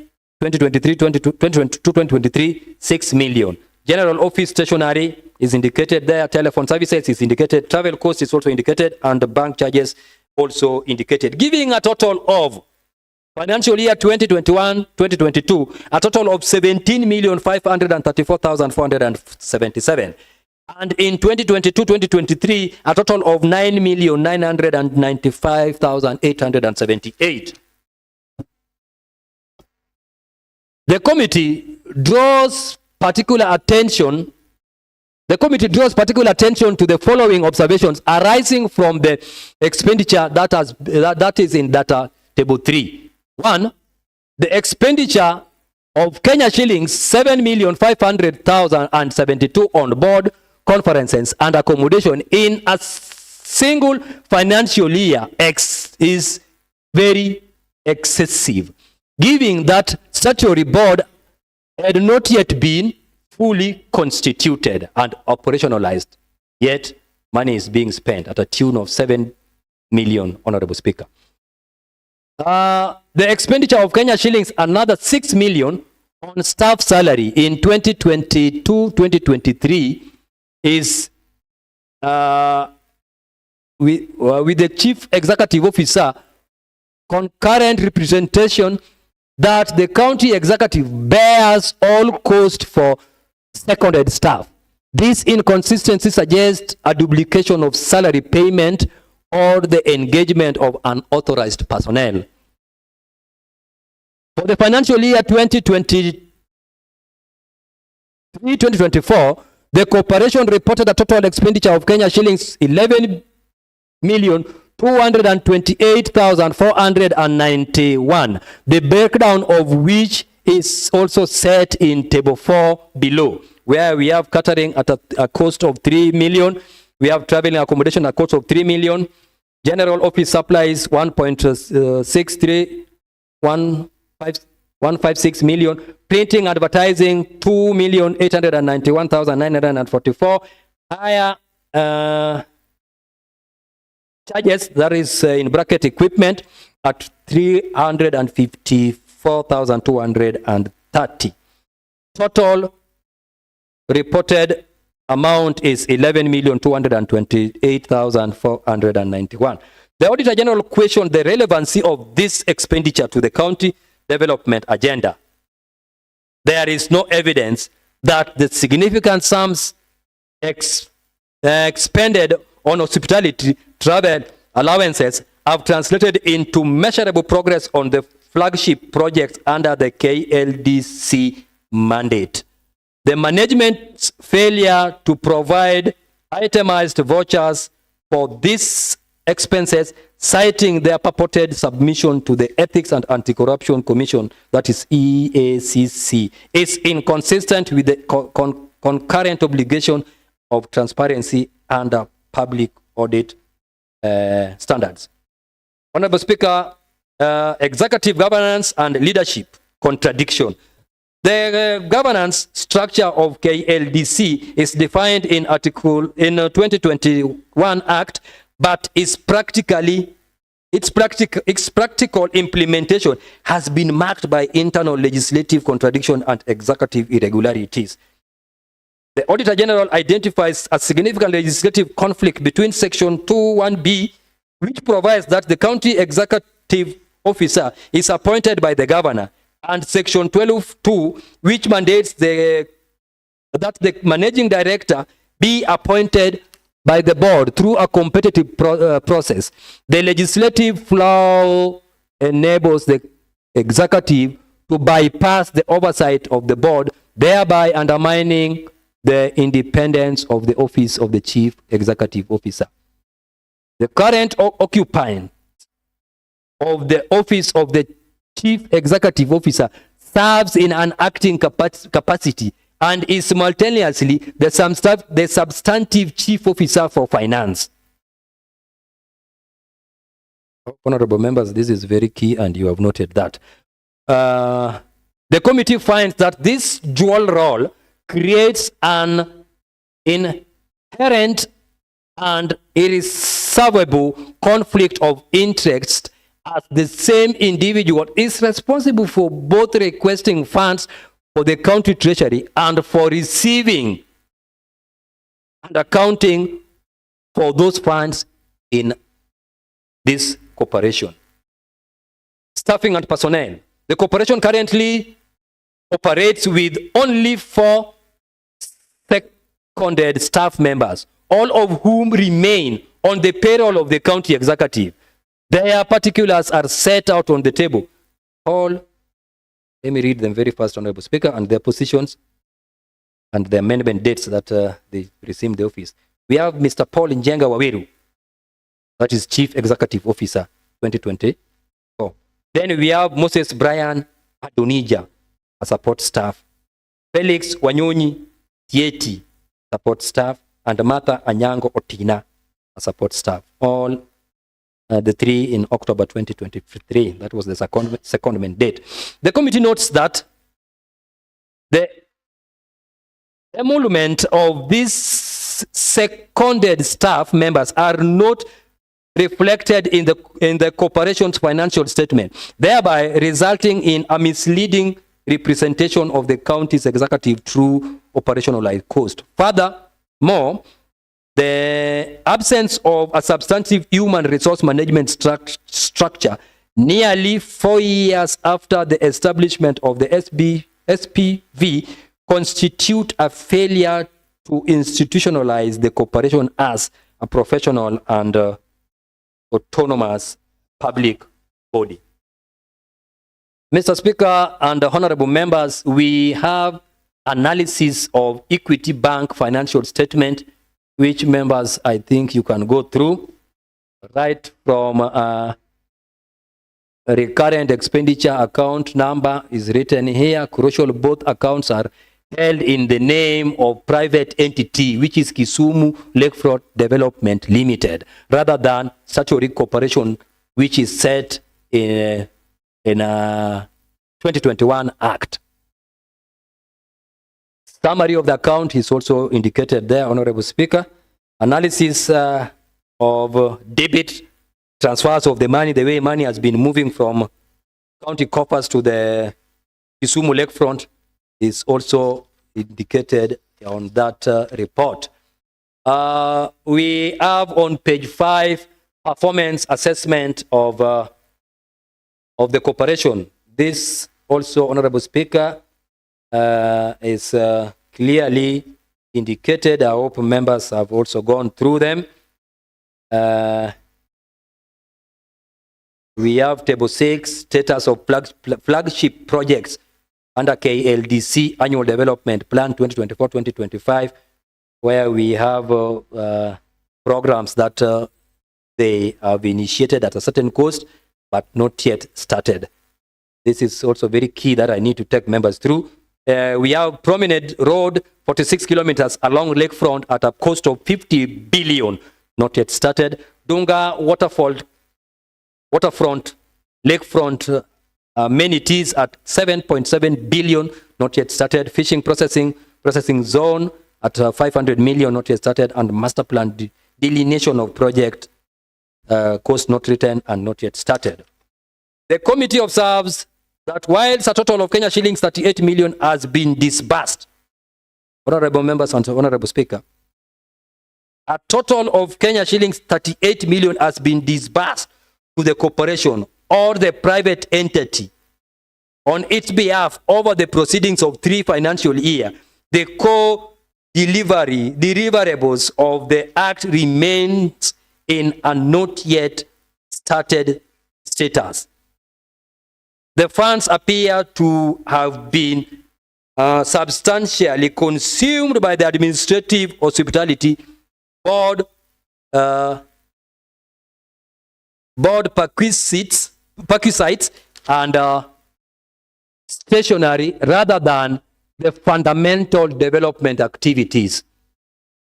2022-2023, 6 million. General office stationery is indicated there. Telephone services is indicated. Travel cost is also indicated, and the bank charges also indicated, giving a total of financial year 2021-2022, a total of 17,534,477. And in 2022-2023, a total of 9,995,878. The committee draws particular attention to the following observations arising from the expenditure that is in data table 3. 1, the expenditure of Kenya shillings 7,500,072 on board conferences and accommodation in a single financial year is very excessive, given that statutory board had not yet been fully constituted and operationalized, yet money is being spent at a tune of 7 million, Honorable Speaker. The expenditure of Kenya shillings, another 6 million on staff salary in 2022-2023 is with the chief executive officer concurrent representation that the county executive bears all cost for seconded staff. This inconsistency suggests a duplication of salary payment or the engagement of unauthorized personnel. For the financial year 2023-2024, the corporation reported a total expenditure of Kenya shillings 11,228,491, the breakdown of which is also set in table 4 below, where we have catering at a cost of 3 million, we have traveling accommodation at a cost of 3 million, general office supplies 1.156 million, printing advertising 2,891,944, higher charges, that is in bracket equipment, at 354,230. Total reported amount is 11,228,491. The Auditor General questioned the relevancy of this expenditure to the county development agenda. There is no evidence that the significant sums expended on hospitality travel allowances have translated into measurable progress on the flagship projects under the KLDC mandate. The management's failure to provide itemized vouchers for these expenses, citing their purported submission to the Ethics and Anti-Corruption Commission, that is EACC, is inconsistent with the concurrent obligation of transparency under public audit standards. Honorable Speaker, executive governance and leadership contradiction. The governance structure of KLDC is defined in 2021 Act, but its practical implementation has been marked by internal legislative contradiction and executive irregularities. The Auditor General identifies a significant legislative conflict between Section 2(1)(b), which provides that the county executive officer is appointed by the governor, and Section 12(2), which mandates that the managing director be appointed by the board through a competitive process. The legislative flaw enables the executive to bypass the oversight of the board, thereby undermining the independence of the office of the chief executive officer. The current occupant of the office of the chief executive officer serves in an acting capacity and is simultaneously the substantive chief officer for finance. Honorable members, this is very key and you have noted that. The committee finds that this dual role creates an inherent and irresolvable conflict of interest, as the same individual is responsible for both requesting funds for the county treasury and for receiving and accounting for those funds in this corporation. Staffing and personnel. The corporation currently operates with only 4 seconded staff members, all of whom remain on the payroll of the county executive. Their particulars are set out on the table. Let me read them very fast, Honorable Speaker, and their positions and the amendment dates that they received the office. We have Mr. Paul Njenga Waweru, that is Chief Executive Officer, 2024. Then we have Moses Brian Adonija, as support staff, Felix Wanyonyi Tieti, support staff, and Martha Anyango Otina, a support staff. All the three in October 2023. That was the secondment date. The committee notes that the emolument of these seconded staff members are not reflected in the corporation's financial statement, thereby resulting in a misleading representation of the county's executive through operational cost. Furthermore, the absence of a substantive human resource management structure nearly 4 years after the establishment of the SPV constitute a failure to institutionalize the corporation as a professional and autonomous public body. Mr. Speaker and honorable members, we have analysis of Equity Bank financial statement, which members I think you can go through, right from recurrent expenditure account number is written here. Crucial, both accounts are held in the name of private entity, which is Kisumu Lakefront Development Limited, rather than statutory corporation, which is set in 2021 Act. Summary of the account is also indicated there, Honorable Speaker. Analysis of debit transfers of the money, the way money has been moving from county coffers to the Kisumu Lakefront is also indicated on that report. We have on page 5 performance assessment of the corporation. This also, Honorable Speaker, is clearly indicated. I hope members have also gone through them. We have table 6, status of flagship projects under KLDC Annual Development Plan 2024-2025, where we have programs that they have initiated at a certain cost, but not yet started. This is also very key that I need to take members through. We have Promenade Road, 46 kilometers along lakefront at a cost of 50 billion, not yet started. Dunga Waterfront lakefront amenities at 7.7 billion, not yet started. Fishing processing zone at 500 million, not yet started. And master plan delineation of project cost not written and not yet started. The committee observes that whilst a total of Kenya shillings 38 million has been disbursed, honorable members and honorable Speaker, a total of Kenya shillings 38 million has been disbursed to the corporation or the private entity on its behalf over the proceedings of 3 financial years. The core deliverables of the Act remains in a not yet started status. The funds appear to have been substantially consumed by the administrative hospitality board, perquisites and stationary rather than the fundamental development activities,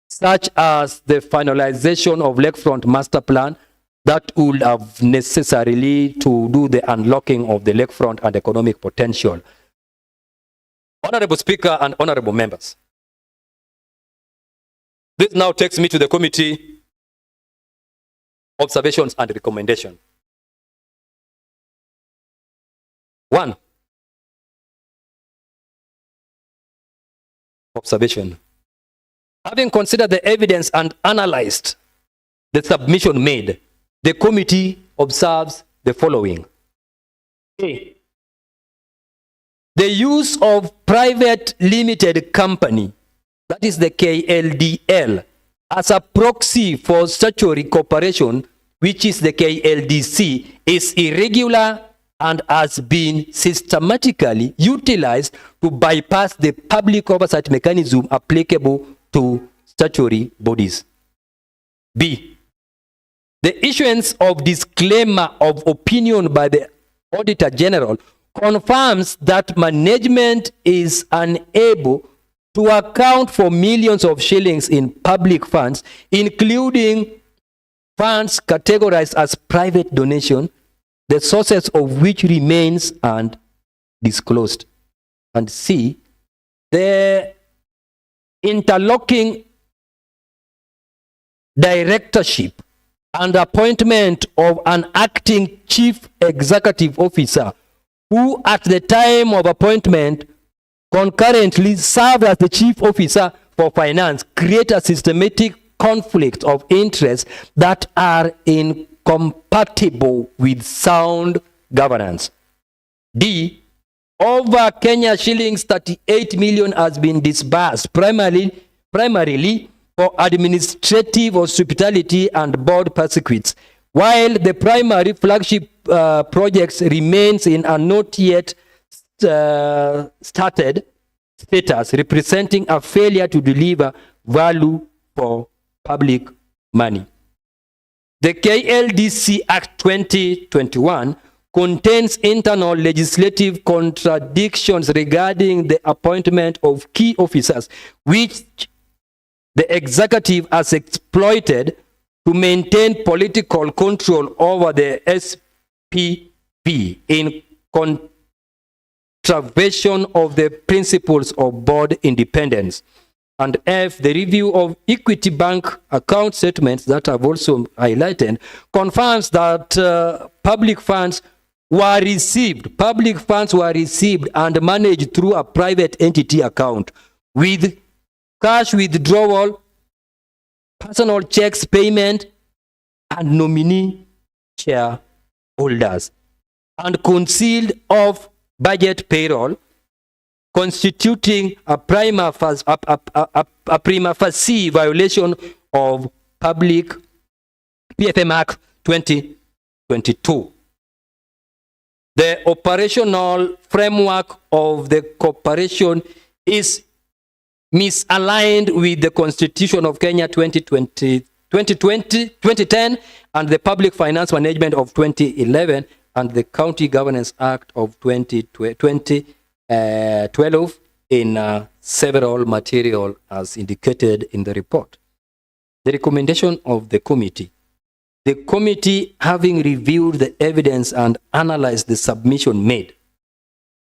such as the finalization of Lakefront Master Plan that would have necessarily to do the unlocking of the lakefront and economic potential. Honorable Speaker and honorable members, this now takes me to the committee observations and recommendation. 1. Observation. Having considered the evidence and analyzed the submission made, the committee observes the following. A. The use of private limited company, that is the KLDL, as a proxy for statutory corporation, which is the KLDC, is irregular and has been systematically utilized to bypass the public oversight mechanism applicable to statutory bodies. B. The issuance of disclaimer of opinion by the Auditor General confirms that management is unable to account for millions of shillings in public funds, including funds categorized as private donation, the sources of which remains undisclosed. And C, the interlocking directorship and appointment of an acting chief executive officer who at the time of appointment concurrently served as the chief officer for finance create a systematic conflict of interest that are incompatible with sound governance. D, over Kenya shillings 38 million has been disbursed primarily for administrative hospitality and board persecutions, while the primary flagship projects remains in a not yet started status, representing a failure to deliver value for public money. The KLDC Act 2021 contains internal legislative contradictions regarding the appointment of key officers, which the executive has exploited to maintain political control over the SPP in contravention of the principles of board independence. And F, the review of Equity Bank account statements that I've also highlighted confirms that public funds were received and managed through a private entity account with cash withdrawal, personal checks payment, and nominee shareholders, and concealed of budget payroll, constituting a prima facie violation of public PFM Act 2022. The operational framework of the corporation is misaligned with the Constitution of Kenya 2010 and the Public Finance Management of 2011 and the County Governance Act of 2012 in several material as indicated in the report. The recommendation of the committee. The committee, having reviewed the evidence and analyzed the submission made,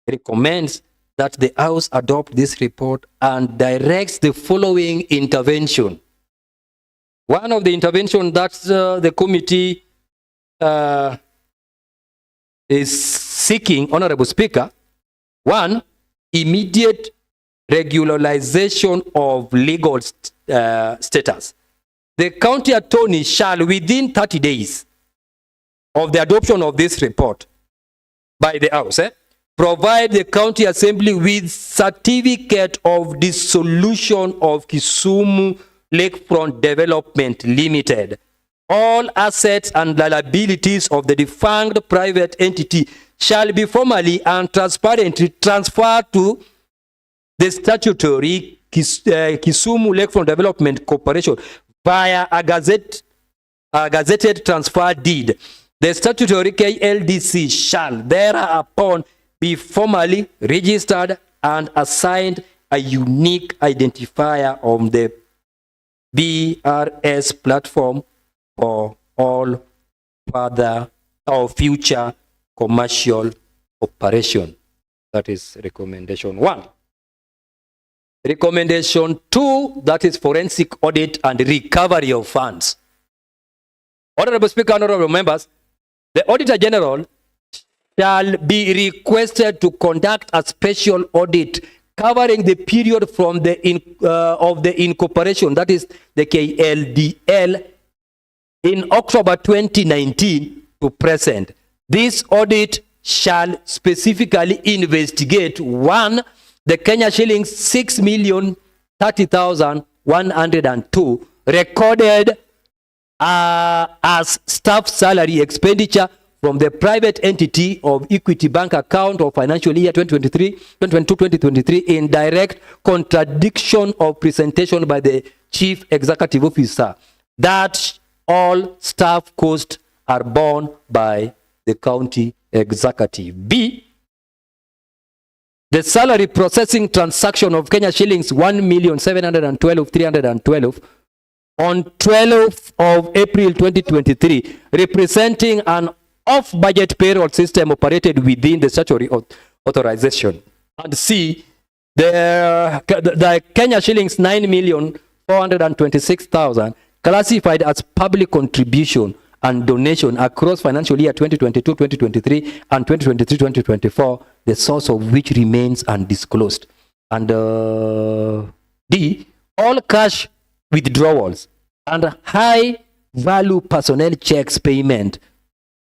recommends that the House adopt this report and directs the following intervention. One of the interventions that the committee is seeking, Honorable Speaker, one, immediate regularization of legal status. The county attorney shall, within 30 days of the adoption of this report by the House, provide the county assembly with certificate of dissolution of Kisumu Lakefront Development Limited. All assets and liabilities of the defunct private entity shall be formally and transparently transferred to the statutory Kisumu Lakefront Development Corporation via a gazetted transfer deed. The statutory KLDC shall thereupon be formally registered and assigned a unique identifier on the BRS platform for all further or future commercial operation. That is recommendation 1. Recommendation 2, that is forensic audit and recovery of funds. Honorable Speaker, honorable members, the Auditor General shall be requested to conduct a special audit covering the period from the of the incorporation, that is the KLDL, in October 2019 to present. This audit shall specifically investigate 1, the Kenya shillings 6,030,102 recorded as staff salary expenditure from the private entity of Equity Bank account of financial year 2022-2023 in direct contradiction of presentation by the Chief Executive Officer that all staff costs are borne by the county executive. B, the salary processing transaction of Kenya shillings 1,712,312 on 12th of April 2023, representing an off-budget payroll system operated within the statutory authorization. And C, the Kenya shillings 9,426,000 classified as public contribution and donation across financial year 2022-2023 and 2023-2024, the source of which remains undisclosed. And D, all cash withdrawals and high value personnel checks payment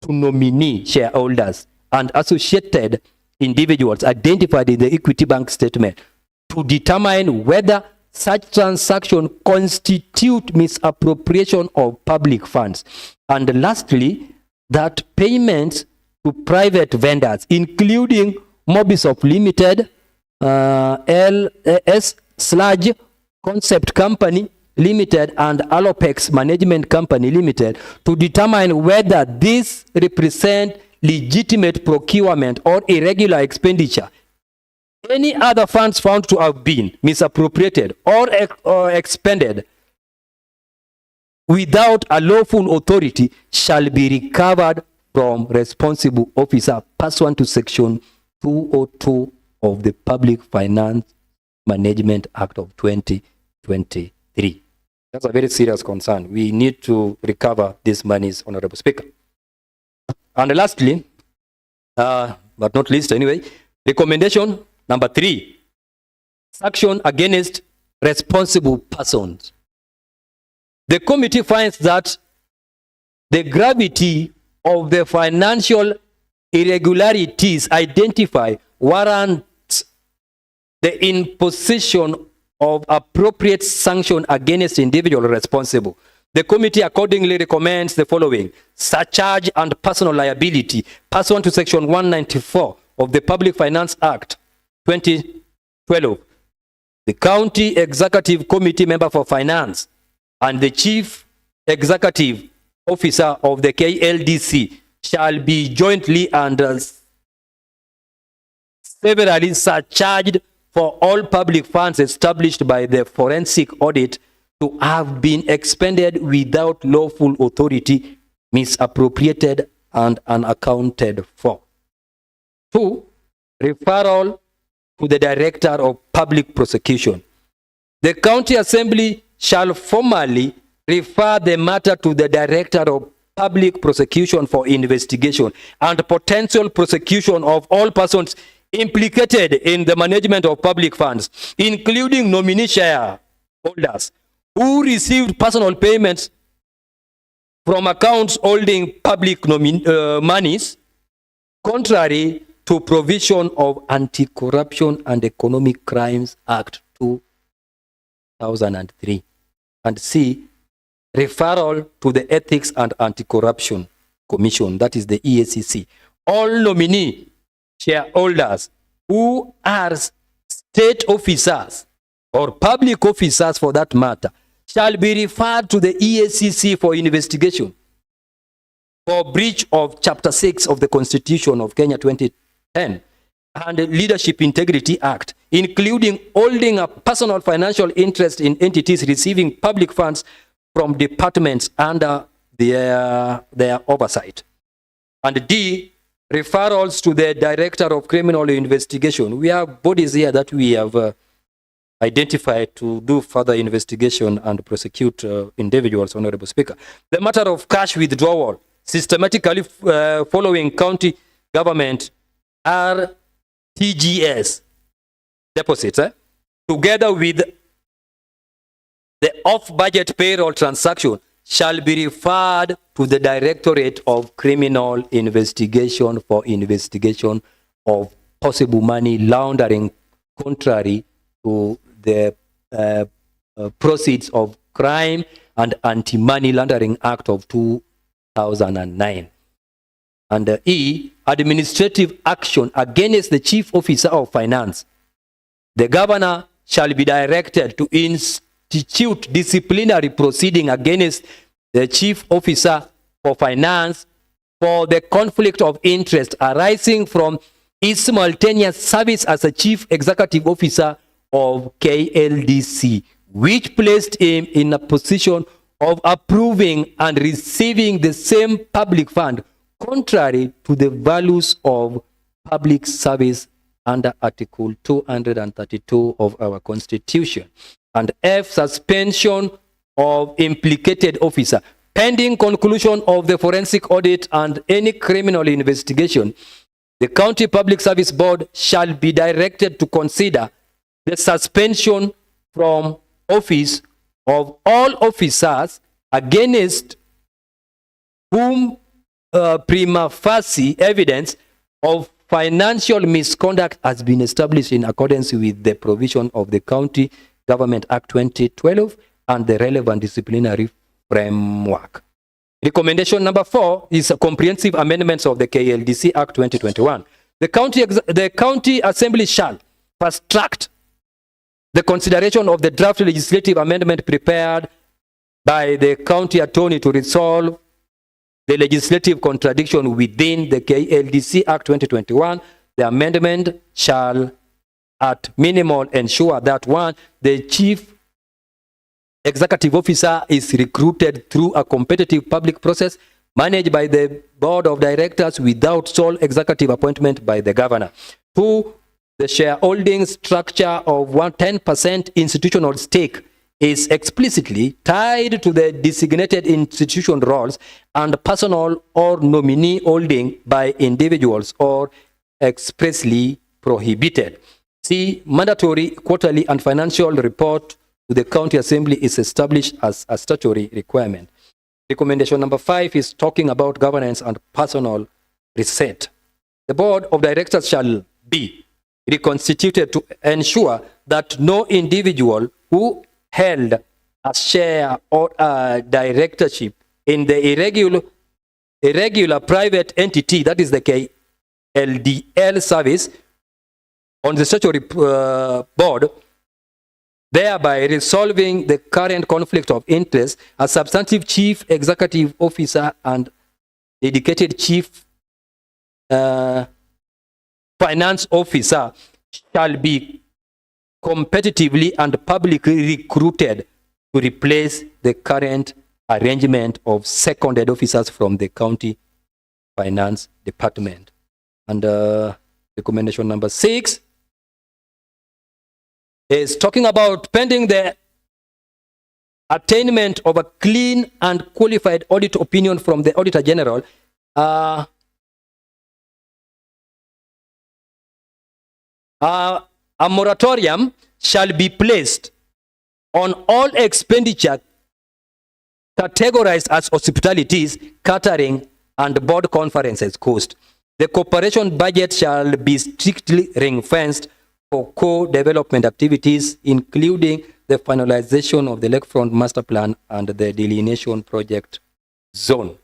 to nominee shareholders and associated individuals identified in the Equity Bank statement to determine whether such transaction constitute misappropriation of public funds. And lastly, that payments to private vendors, including Mobisop Limited, LS/ Concept Company Limited, and Alopex Management Company Limited, to determine whether these represent legitimate procurement or irregular expenditure. Any other funds found to have been misappropriated or expended without a lawful authority shall be recovered from responsible officer pursuant to section 202 of the Public Finance Management Act of 2023. That's a very serious concern. We need to recover these monies, Honorable Speaker. And lastly, but not least anyway, recommendation number 3, sanction against responsible persons. The committee finds that the gravity of the financial irregularities identified warrants the imposition of appropriate sanction against individual responsible. The committee accordingly recommends the following: surcharge and personal liability pursuant to section 194 of the Public Finance Act 2012. The county executive committee member for finance and the chief executive officer of the KLDC shall be jointly and severally surcharged for all public funds established by the forensic audit to have been expended without lawful authority, misappropriated, and unaccounted for. 2, referral to the Director of Public Prosecution. The County Assembly shall formally refer the matter to the Director of Public Prosecution for investigation and potential prosecution of all persons implicated in the management of public funds, including nominee shareholders who received personal payments from accounts holding public monies, contrary to provision of Anti-Corruption and Economic Crimes Act 2003. And C, referral to the Ethics and Anti-Corruption Commission, that is the EACC. All nominee shareholders who are state officers or public officers for that matter shall be referred to the EACC for investigation for breach of Chapter 6 of the Constitution of Kenya 2010 and the Leadership Integrity Act, including holding a personal financial interest in entities receiving public funds from departments under their oversight. And D, referrals to the Director of Criminal Investigation. We have bodies here that we have identified to do further investigation and prosecute individuals, Honorable Speaker. The matter of cash withdrawal, systematically following county government RTGS deposits, together with the off-budget payroll transaction, shall be referred to the Directorate of Criminal Investigation for investigation of possible money laundering contrary to the Proceeds of Crime and Anti-Money Laundering Act of 2009. And E, administrative action against the Chief Officer of Finance. The Governor shall be directed to institute disciplinary proceeding against the Chief Officer for Finance for the conflict of interest arising from his simultaneous service as a chief executive officer of KLDC, which placed him in a position of approving and receiving the same public fund, contrary to the values of public service under Article 232 of our Constitution. And F, suspension of implicated officer. Pending conclusion of the forensic audit and any criminal investigation, the County Public Service Board shall be directed to consider the suspension from office of all officers against whom prima facie evidence of financial misconduct has been established in accordance with the provision of the County Government Act 2012 and the relevant disciplinary framework. Recommendation number 4 is a comprehensive amendments of the KLDC Act 2021. The County Assembly shall fast track the consideration of the draft legislative amendment prepared by the county attorney to resolve the legislative contradiction within the KLDC Act 2021. The amendment shall at minimum ensure that 1, the chief executive officer is recruited through a competitive public process managed by the board of directors without sole executive appointment by the governor. 2, the shareholding structure of 10% institutional stake is explicitly tied to the designated institution roles and personal or nominee holding by individuals or expressly prohibited. C, mandatory quarterly and financial report to the County Assembly is established as a statutory requirement. Recommendation number 5 is talking about governance and personal reset. The board of directors shall be reconstituted to ensure that no individual who held a share or a directorship in the irregular private entity, that is the KLDL service, on the statutory board, thereby resolving the current conflict of interest, a substantive chief executive officer and dedicated chief finance officer shall be competitively and publicly recruited to replace the current arrangement of seconded officers from the county finance department. And recommendation number 6 is talking about pending the attainment of a clean and qualified audit opinion from the Auditor General. A moratorium shall be placed on all expenditure categorized as hospitalities, catering, and board conferences cost. The corporation budget shall be strictly ring-fenced for co-development activities, including the finalization of the Lakefront Master Plan and the delineation project zone.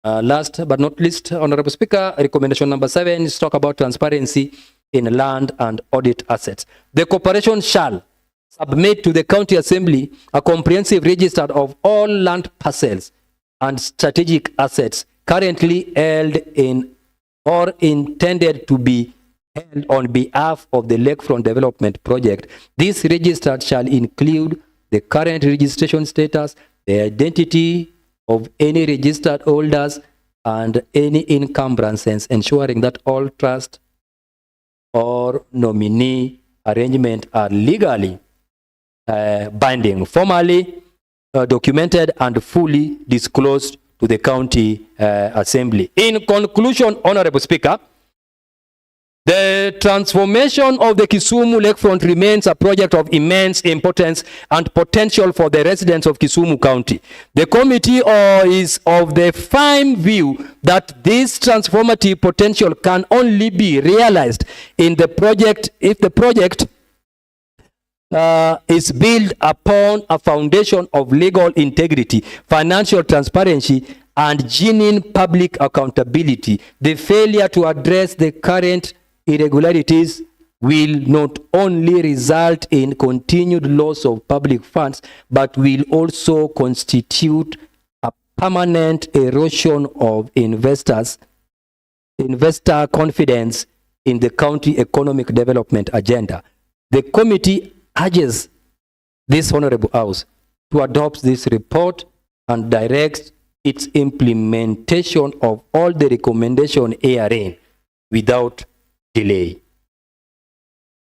Last but not least, Honorable Speaker, recommendation number 7 is talk about transparency in land and audit assets. The corporation shall submit to the County Assembly a comprehensive register of all land parcels and strategic assets currently held in or intended to be held on behalf of the Lakefront Development Project. This register shall include the current registration status, the identity of any registered holders, and any encumbrances, ensuring that all trust or nominee arrangement are legally binding, formally documented, and fully disclosed to the County Assembly. In conclusion, Honorable Speaker, the transformation of the Kisumu Lakefront remains a project of immense importance and potential for the residents of Kisumu County. The committee is of the firm view that this transformative potential can only be realized in the project if the project is built upon a foundation of legal integrity, financial transparency, and genuine public accountability. The failure to address the current irregularities will not only result in continued loss of public funds, but will also constitute a permanent erosion of investor confidence in the county economic development agenda. The committee urges this Honorable House to adopt this report and directs its implementation of all the recommendation herein without delay.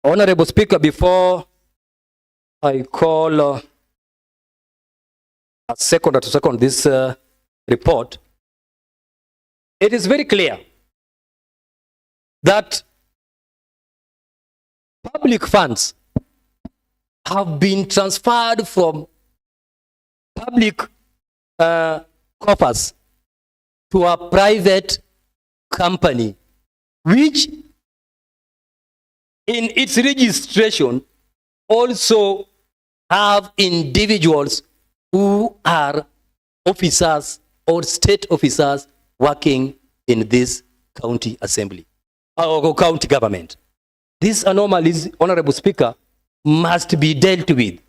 Honorable Speaker, before I call a seconder to second this report, it is very clear that public funds have been transferred from public coffers to a private company, which in its registration also have individuals who are officers or state officers working in this county assembly or county government. These anomalies, Honorable Speaker, must be dealt with.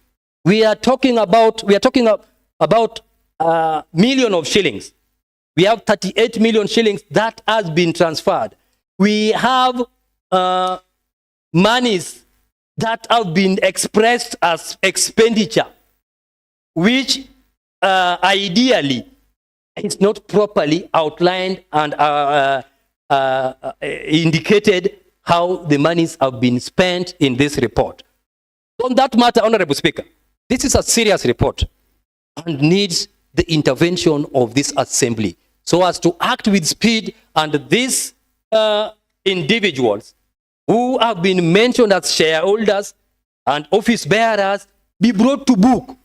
We are talking about million of shillings. We have 38 million shillings that has been transferred. We have monies that have been expressed as expenditure, which ideally is not properly outlined and indicated how the monies have been spent in this report. On that matter, Honorable Speaker, this is a serious report and needs the intervention of this assembly so as to act with speed, and these individuals who have been mentioned as shareholders and office bearers be brought to book,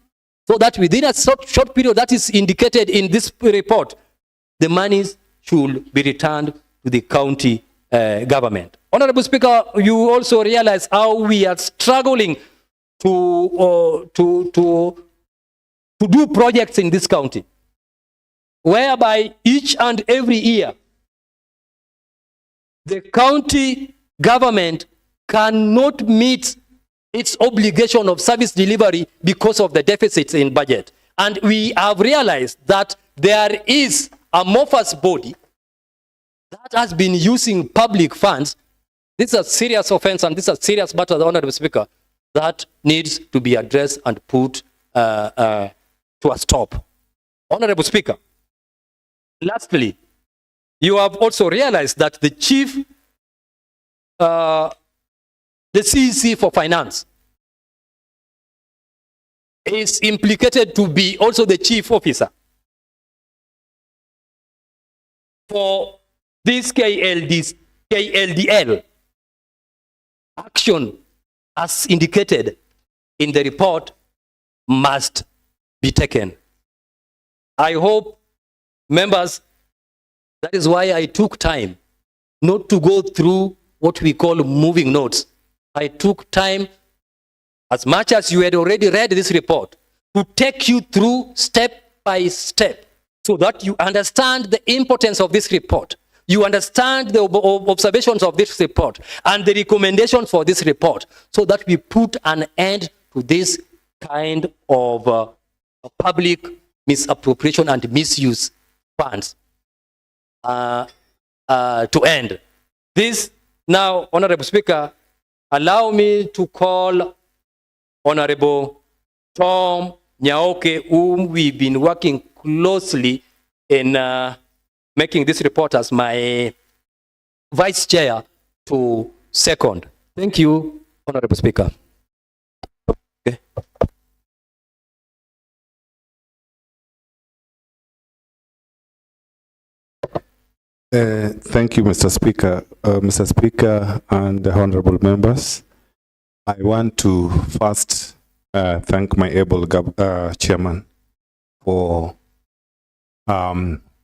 so that within a short period that is indicated in this report, the monies should be returned to the county government. Honorable Speaker, you also realize how we are struggling to do projects in this county, whereby each and every year the county government cannot meet its obligation of service delivery because of the deficits in budget. And we have realized that there is a amorphous body that has been using public funds. This is a serious offense and this is a serious matter, the Honorable Speaker, that needs to be addressed and put to a stop. Honorable Speaker, lastly, you have also realized that the chief, the CEC for finance is implicated to be also the chief officer for this KLDL action as indicated in the report must be taken. I hope, members, that is why I took time not to go through what we call moving notes. I took time, as much as you had already read this report, to take you through step by step so that you understand the importance of this report. You understand the observations of this report and the recommendations for this report, so that we put an end to this kind of public misappropriation and misuse funds to end. This now, Honorable Speaker, allow me to call Honorable Tom Nyaoke, whom we've been working closely in making this report as my Vice Chair, to second. Thank you, Honorable Speaker. Okay. Thank you, Mr. Speaker. Mr. Speaker and the honorable members, I want to first thank my able chairman for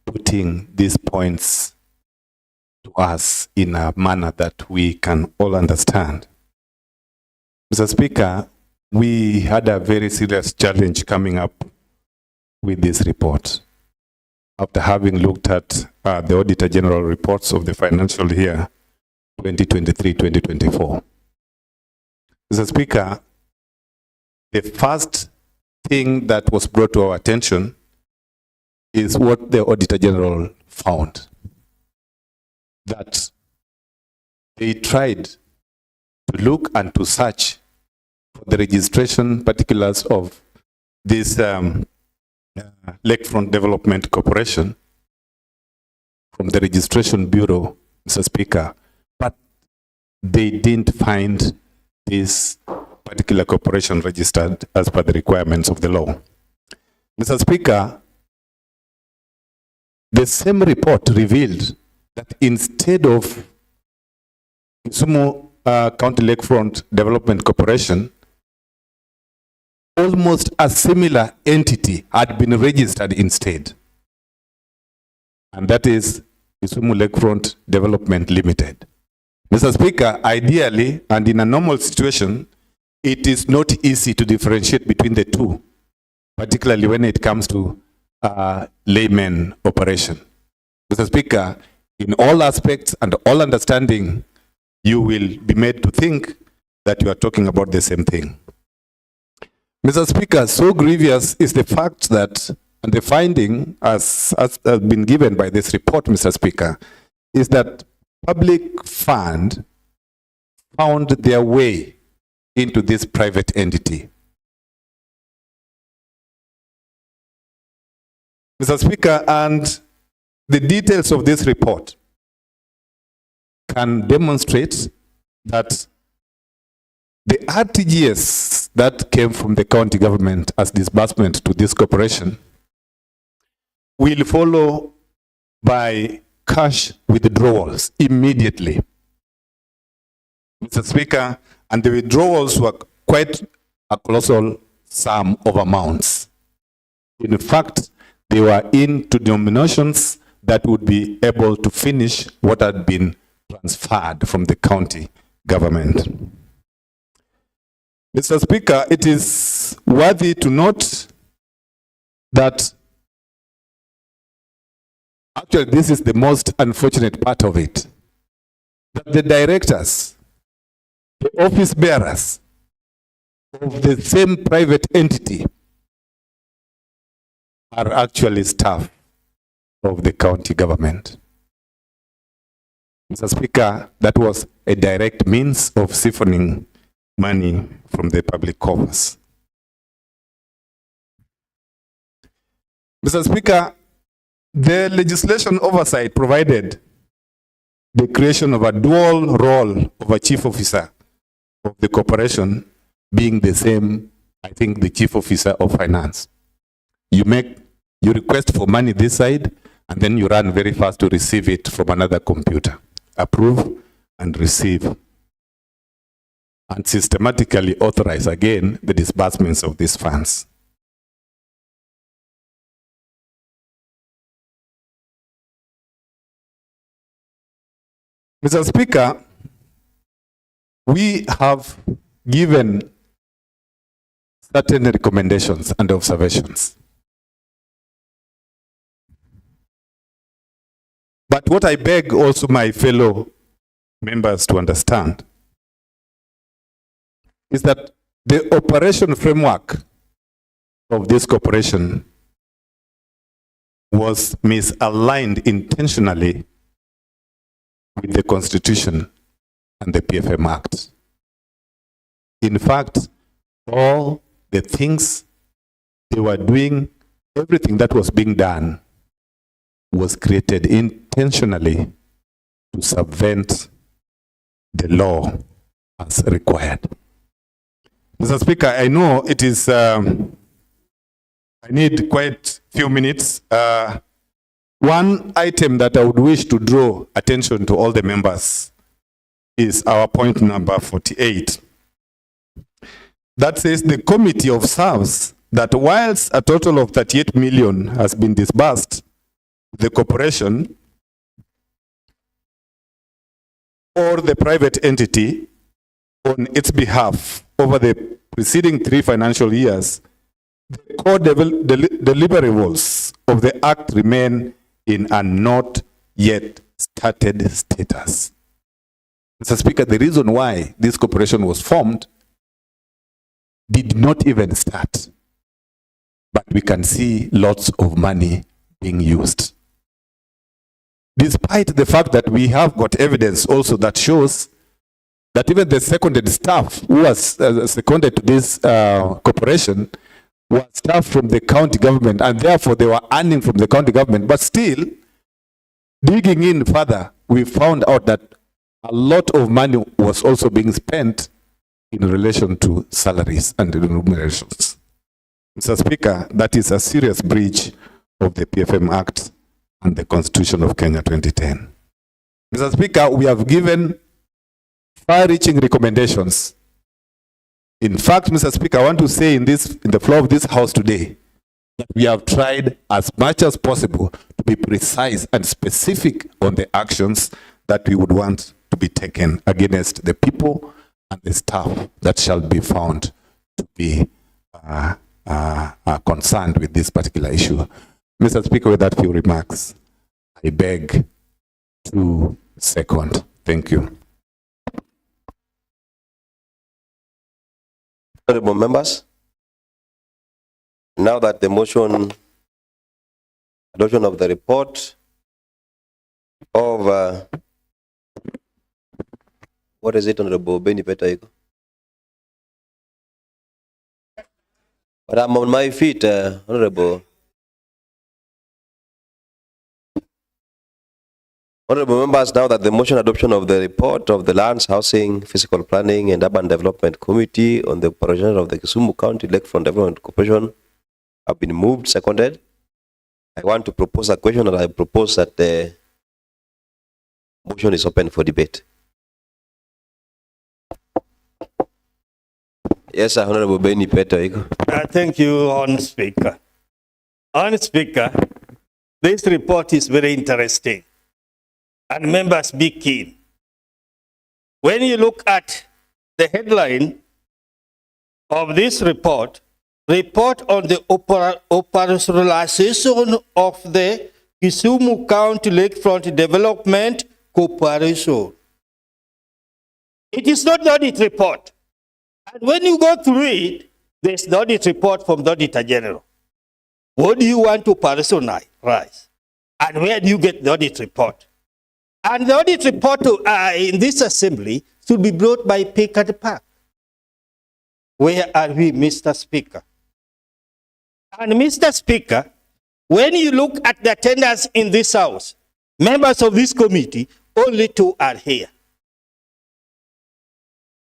putting these points to us in a manner that we can all understand. Mr. Speaker, we had a very serious challenge coming up with this report. After having looked at the Auditor General reports of the financial year 2023-2024. Mr. Speaker, the first thing that was brought to our attention is what the Auditor General found. That they tried to look and to search for the registration particulars of this Lakefront Development Corporation from the Registration Bureau, Mr. Speaker, but they didn't find this particular corporation registered as per the requirements of the law. Mr. Speaker, the same report revealed that instead of Kisumu County Lakefront Development Corporation, almost a similar entity had been registered instead. And that is Kisumu Lakefront Development Limited. Mr. Speaker, ideally and in a normal situation, it is not easy to differentiate between the two, particularly when it comes to layman operation. Mr. Speaker, in all aspects and all understanding, you will be made to think that you are talking about the same thing. Mr. Speaker, so grievous is the fact that, and the finding as been given by this report, Mr. Speaker, is that public fund found their way into this private entity. Mr. Speaker, and the details of this report can demonstrate that the RTGS that came from the county government as disbursement to this corporation will follow by cash withdrawals immediately. Mr. Speaker, and the withdrawals were quite a colossal sum of amounts. In fact, they were into denominations that would be able to finish what had been transferred from the county government. Mr. Speaker, it is worthy to note that actually this is the most unfortunate part of it, that the directors, the office bearers of the same private entity are actually staff of the county government. Mr. Speaker, that was a direct means of siphoning money from the public coffers. Mr. Speaker, the legislation oversight provided the creation of a dual role of a chief officer of the corporation being the same, I think, the chief officer of finance. You request for money this side, and then you run very fast to receive it from another computer. Approve and receive. And systematically authorize again the disbursements of these funds. Mr. Speaker, we have given certain recommendations and observations. But what I beg also my fellow members to understand is that the operation framework of this corporation was misaligned intentionally with the Constitution and the PFM Act. In fact, all the things they were doing, everything that was being done was created intentionally to subvert the law as required. Mr. Speaker, I know it is, I need quite a few minutes. One item that I would wish to draw attention to all the members is our point number 48. That says the committee observes that whilst a total of 38 million has been disbursed, the corporation or the private entity on its behalf over the preceding 3 financial years, the core deliverables of the Act remain in a not yet started status. Mr. Speaker, the reason why this corporation was formed did not even start, but we can see lots of money being used. despite the fact that we have got evidence also that shows that even the seconded staff who was seconded to this corporation were staff from the county government, and therefore they were earning from the county government. But still, digging in further, we found out that a lot of money was also being spent in relation to salaries and remunerations. Mr. Speaker, that is a serious breach of the PFM Act and the Constitution of Kenya 2010. Mr. Speaker, we have given far-reaching recommendations. In fact, Mr. Speaker, I want to say in the floor of this House today that we have tried as much as possible to be precise and specific on the actions that we would want to be taken against the people and the staff that shall be found to be concerned with this particular issue. Mr. Speaker, with that few remarks, I beg to second. Thank you. Honorable members, now that the motion, adoption of the report of, what is it, Honorable Benny Petaigo? But I'm on my feet, Honorable. Honorable members, now that the motion adoption of the report of the Lands, Housing, Physical Planning and Urban Development Committee on the operation of the Kisumu County Lakefront Development Corporation have been moved, seconded, I want to propose a question, and I propose that the motion is open for debate. Yes, sir, Honorable Benny Petaigo. Thank you, Honourable Speaker. Honourable Speaker, this report is very interesting. And members, be keen. When you look at the headline of this report, report on the operationalization of the Kisumu County Lakefront Development Corporation. It is not the audit report. And when you go through it, there's the audit report from the Auditor General. What do you want to personalize? And where do you get the audit report? And the audit report in this assembly should be brought by Pickard Park. Where are we, Mr. Speaker? And Mr. Speaker, when you look at the attendance in this house, members of this committee, only 2 are here.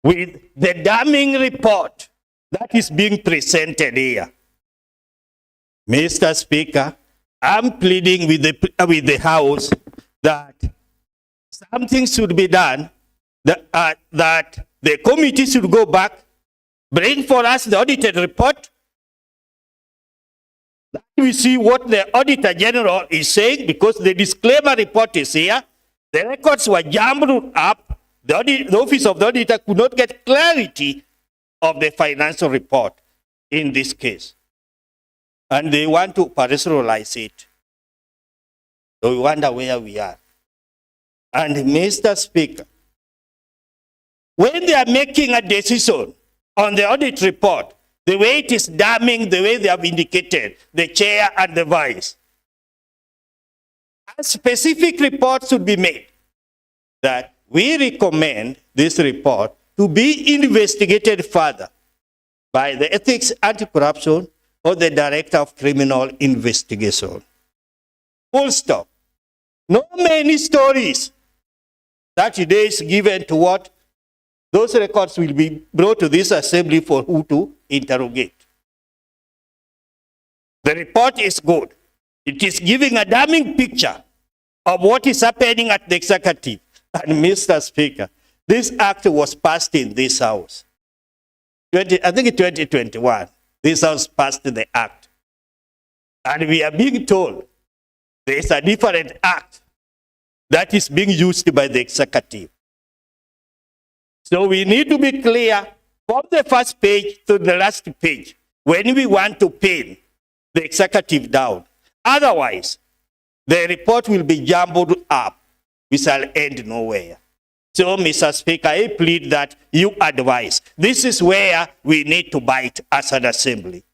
With the damning report that is being presented here. Mr. Speaker, I'm pleading with the House that something should be done, that the committee should go back, bring for us the audited report, that we see what the Auditor General is saying, because the disclaimer report is here. The records were jumbled up. The Office of the Auditor could not get clarity of the financial report in this case. And they want to personalize it. So we wonder where we are. And Mr. Speaker, when they are making a decision on the audit report, the way it is damning, the way they have indicated, the chair and the vice, a specific report should be made that we recommend this report to be investigated further by the Ethics Anti-Corruption or the Director of Criminal Investigation. Full stop. No many stories. 30 days given to what? Those records will be brought to this assembly for who to interrogate. The report is good. It is giving a damning picture of what is happening at the executive. And Mr. Speaker, this act was passed in this House. I think in 2021, this House passed the act. And we are being told there is a different act that is being used by the executive. So we need to be clear from the first page to the last page when we want to pin the executive down. Otherwise, the report will be jumbled up. We shall end nowhere. So, Mr. Speaker, I plead that you advise. This is where we need to bite as an assembly.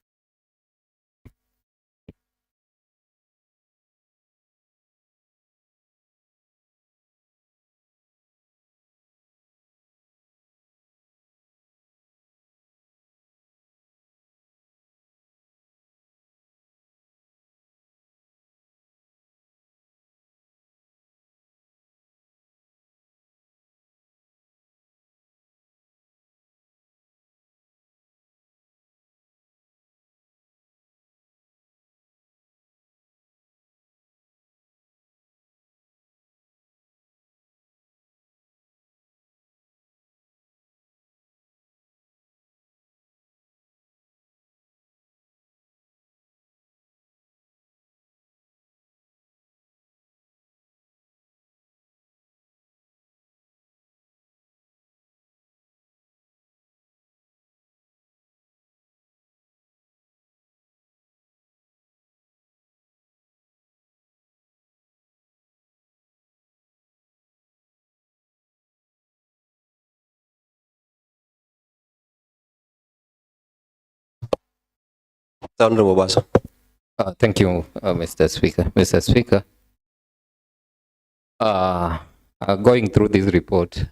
Honorable Basa. Thank you, Mr. Speaker. Mr. Speaker, going through this report,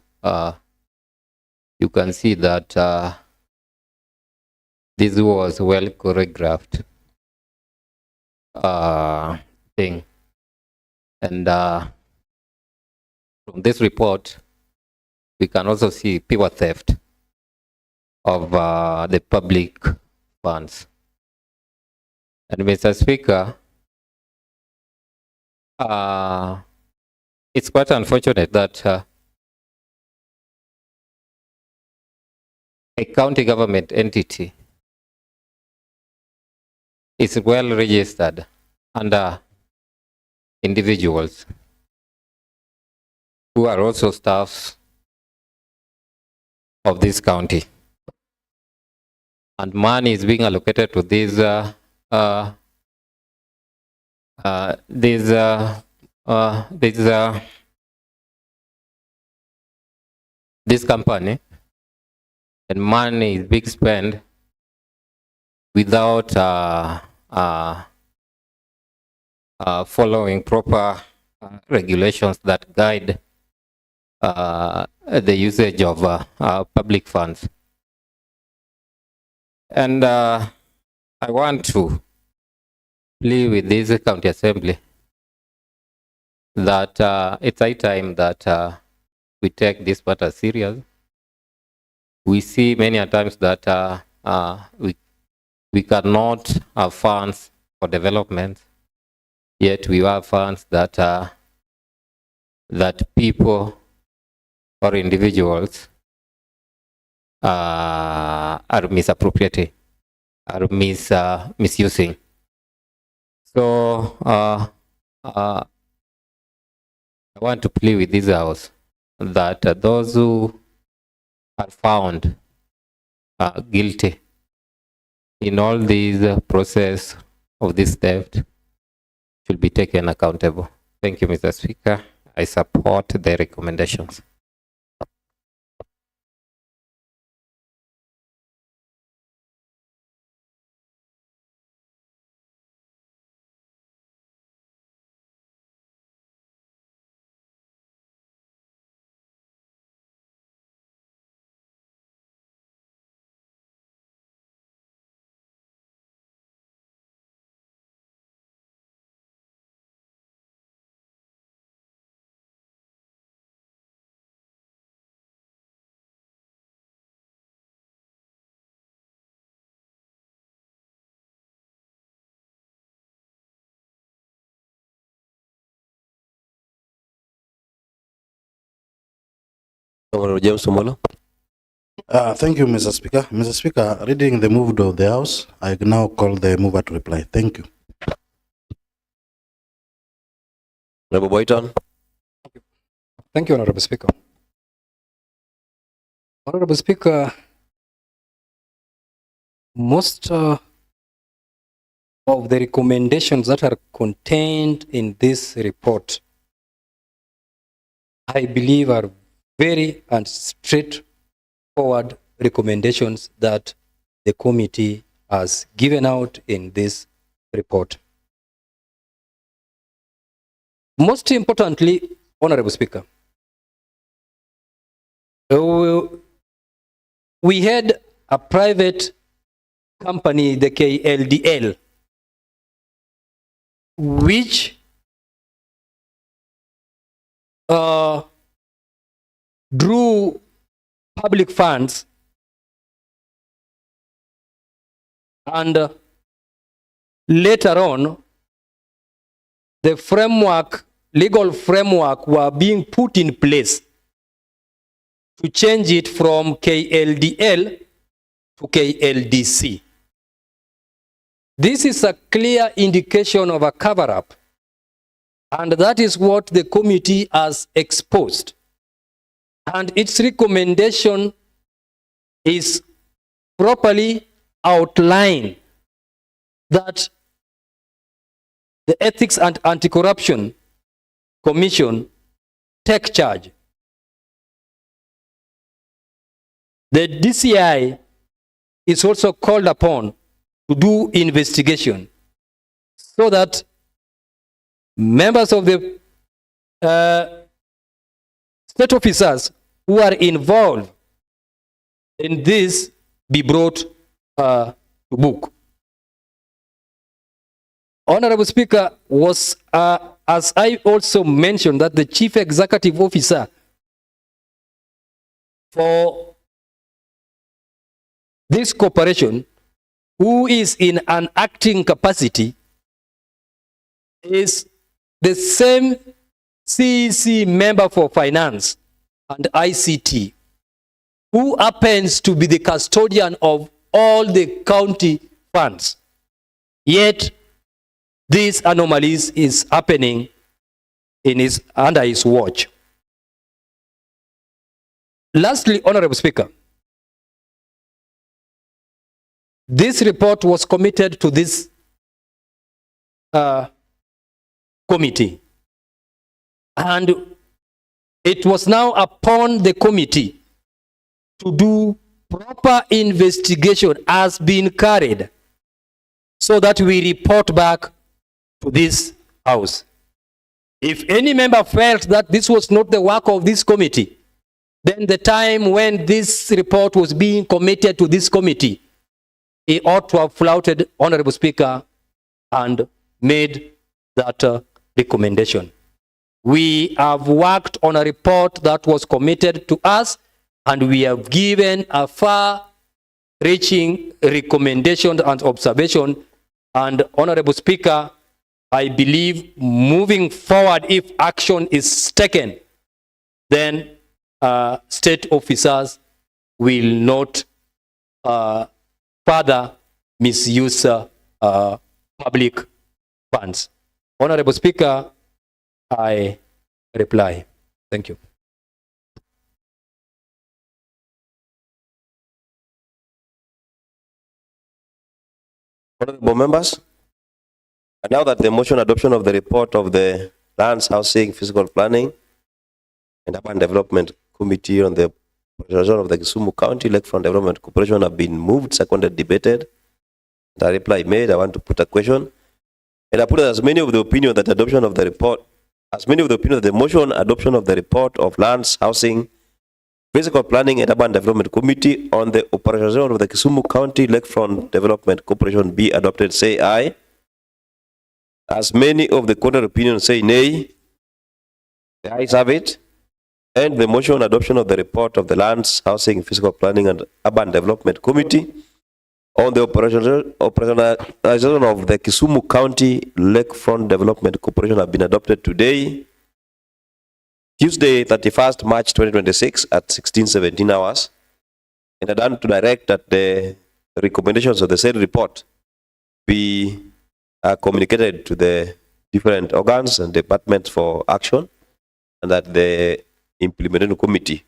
you can see that this was well choreographed thing, and from this report, we can also see pure theft of the public funds. And Mr. Speaker, it's quite unfortunate that a county government entity is well registered under individuals who are also staffs of this county. And money is being allocated to this company, and money is being spent without following proper regulations that guide the usage of public funds. And I want to plea with this county assembly that it's high time that we take this matter serious. We see many times that we cannot have funds for development, yet we have funds that that people or individuals are misappropriating, are misusing. So I want to plea with this house that those who are found guilty in all these process of this theft should be taken accountable. Thank you, Mr. Speaker. I support the recommendations. Honorable James Omolo. Thank you, Mr. Speaker. Mr. Speaker, reading the move of the House, I now call the mover to reply. Thank you. Honorable Boyton. Thank you, Honorable Speaker. Honorable Speaker, most of the recommendations that are contained in this report, I believe, are very and straightforward recommendations that the committee has given out in this report. Most importantly, Honorable Speaker, we had a private company, the KLDL, which drew public funds and later on the framework, legal framework, were being put in place to change it from KLDL to KLDC. This is a clear indication of a cover-up, and that is what the committee has exposed. And its recommendation is properly outlined that the Ethics and Anti-Corruption Commission take charge. The DCI is also called upon to do investigation so that members of the state officers who are involved in this be brought to book. Honorable Speaker, was as I also mentioned that the Chief Executive Officer for this corporation, who is in an acting capacity, is the same CEC member for finance and ICT, who happens to be the custodian of all the county funds. Yet these anomalies is happening in under his watch. Lastly, Honorable Speaker, this report was committed to this committee, and it was now upon the committee to do proper investigation as been carried so that we report back to this house. If any member felt that this was not the work of this committee, then the time when this report was being committed to this committee, he ought to have flouted, Honorable Speaker, and made that recommendation. We have worked on a report that was committed to us, and we have given a far-reaching recommendation and observation. And Honorable Speaker, I believe moving forward, if action is taken, then state officers will not further misuse public funds. Honorable Speaker, I reply. Thank you. Honorable members, and now that the motion adoption of the report of the Lands, Housing, Physical Planning and Urban Development Committee on the Preservation of the Kisumu County Lakefront Development Corporation have been moved, seconded, debated, the reply made, I want to put a question. And I put as many of the opinion that adoption of the report, as many of the opinion that the motion adoption of the report of Lands, Housing, Physical Planning and Urban Development Committee on the operation of the Kisumu County Lakefront Development Corporation be adopted, say aye. As many of the contrary opinions say nay, the ayes have it. And the motion adoption of the report of the Lands, Housing, Physical Planning and Urban Development Committee on the operationalization of the Kisumu County Lakefront Development Corporation have been adopted today, Tuesday, 31st March 2026 at 16:17 hours, and are done to direct that the recommendations of the said report be communicated to the different organs and departments for action, and that the implementing committee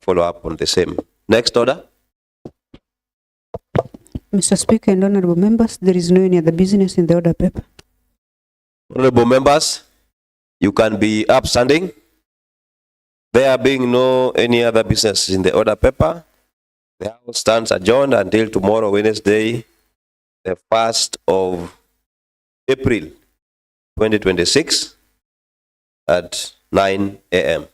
follow up on the same. Next order. Mr. Speaker and honorable members, there is no any other business in the order paper. Honorable members, you can be upstanding. There being no any other business in the order paper, the House stands adjourned until tomorrow, Wednesday, the 1st of April 2026 at 9 a.m.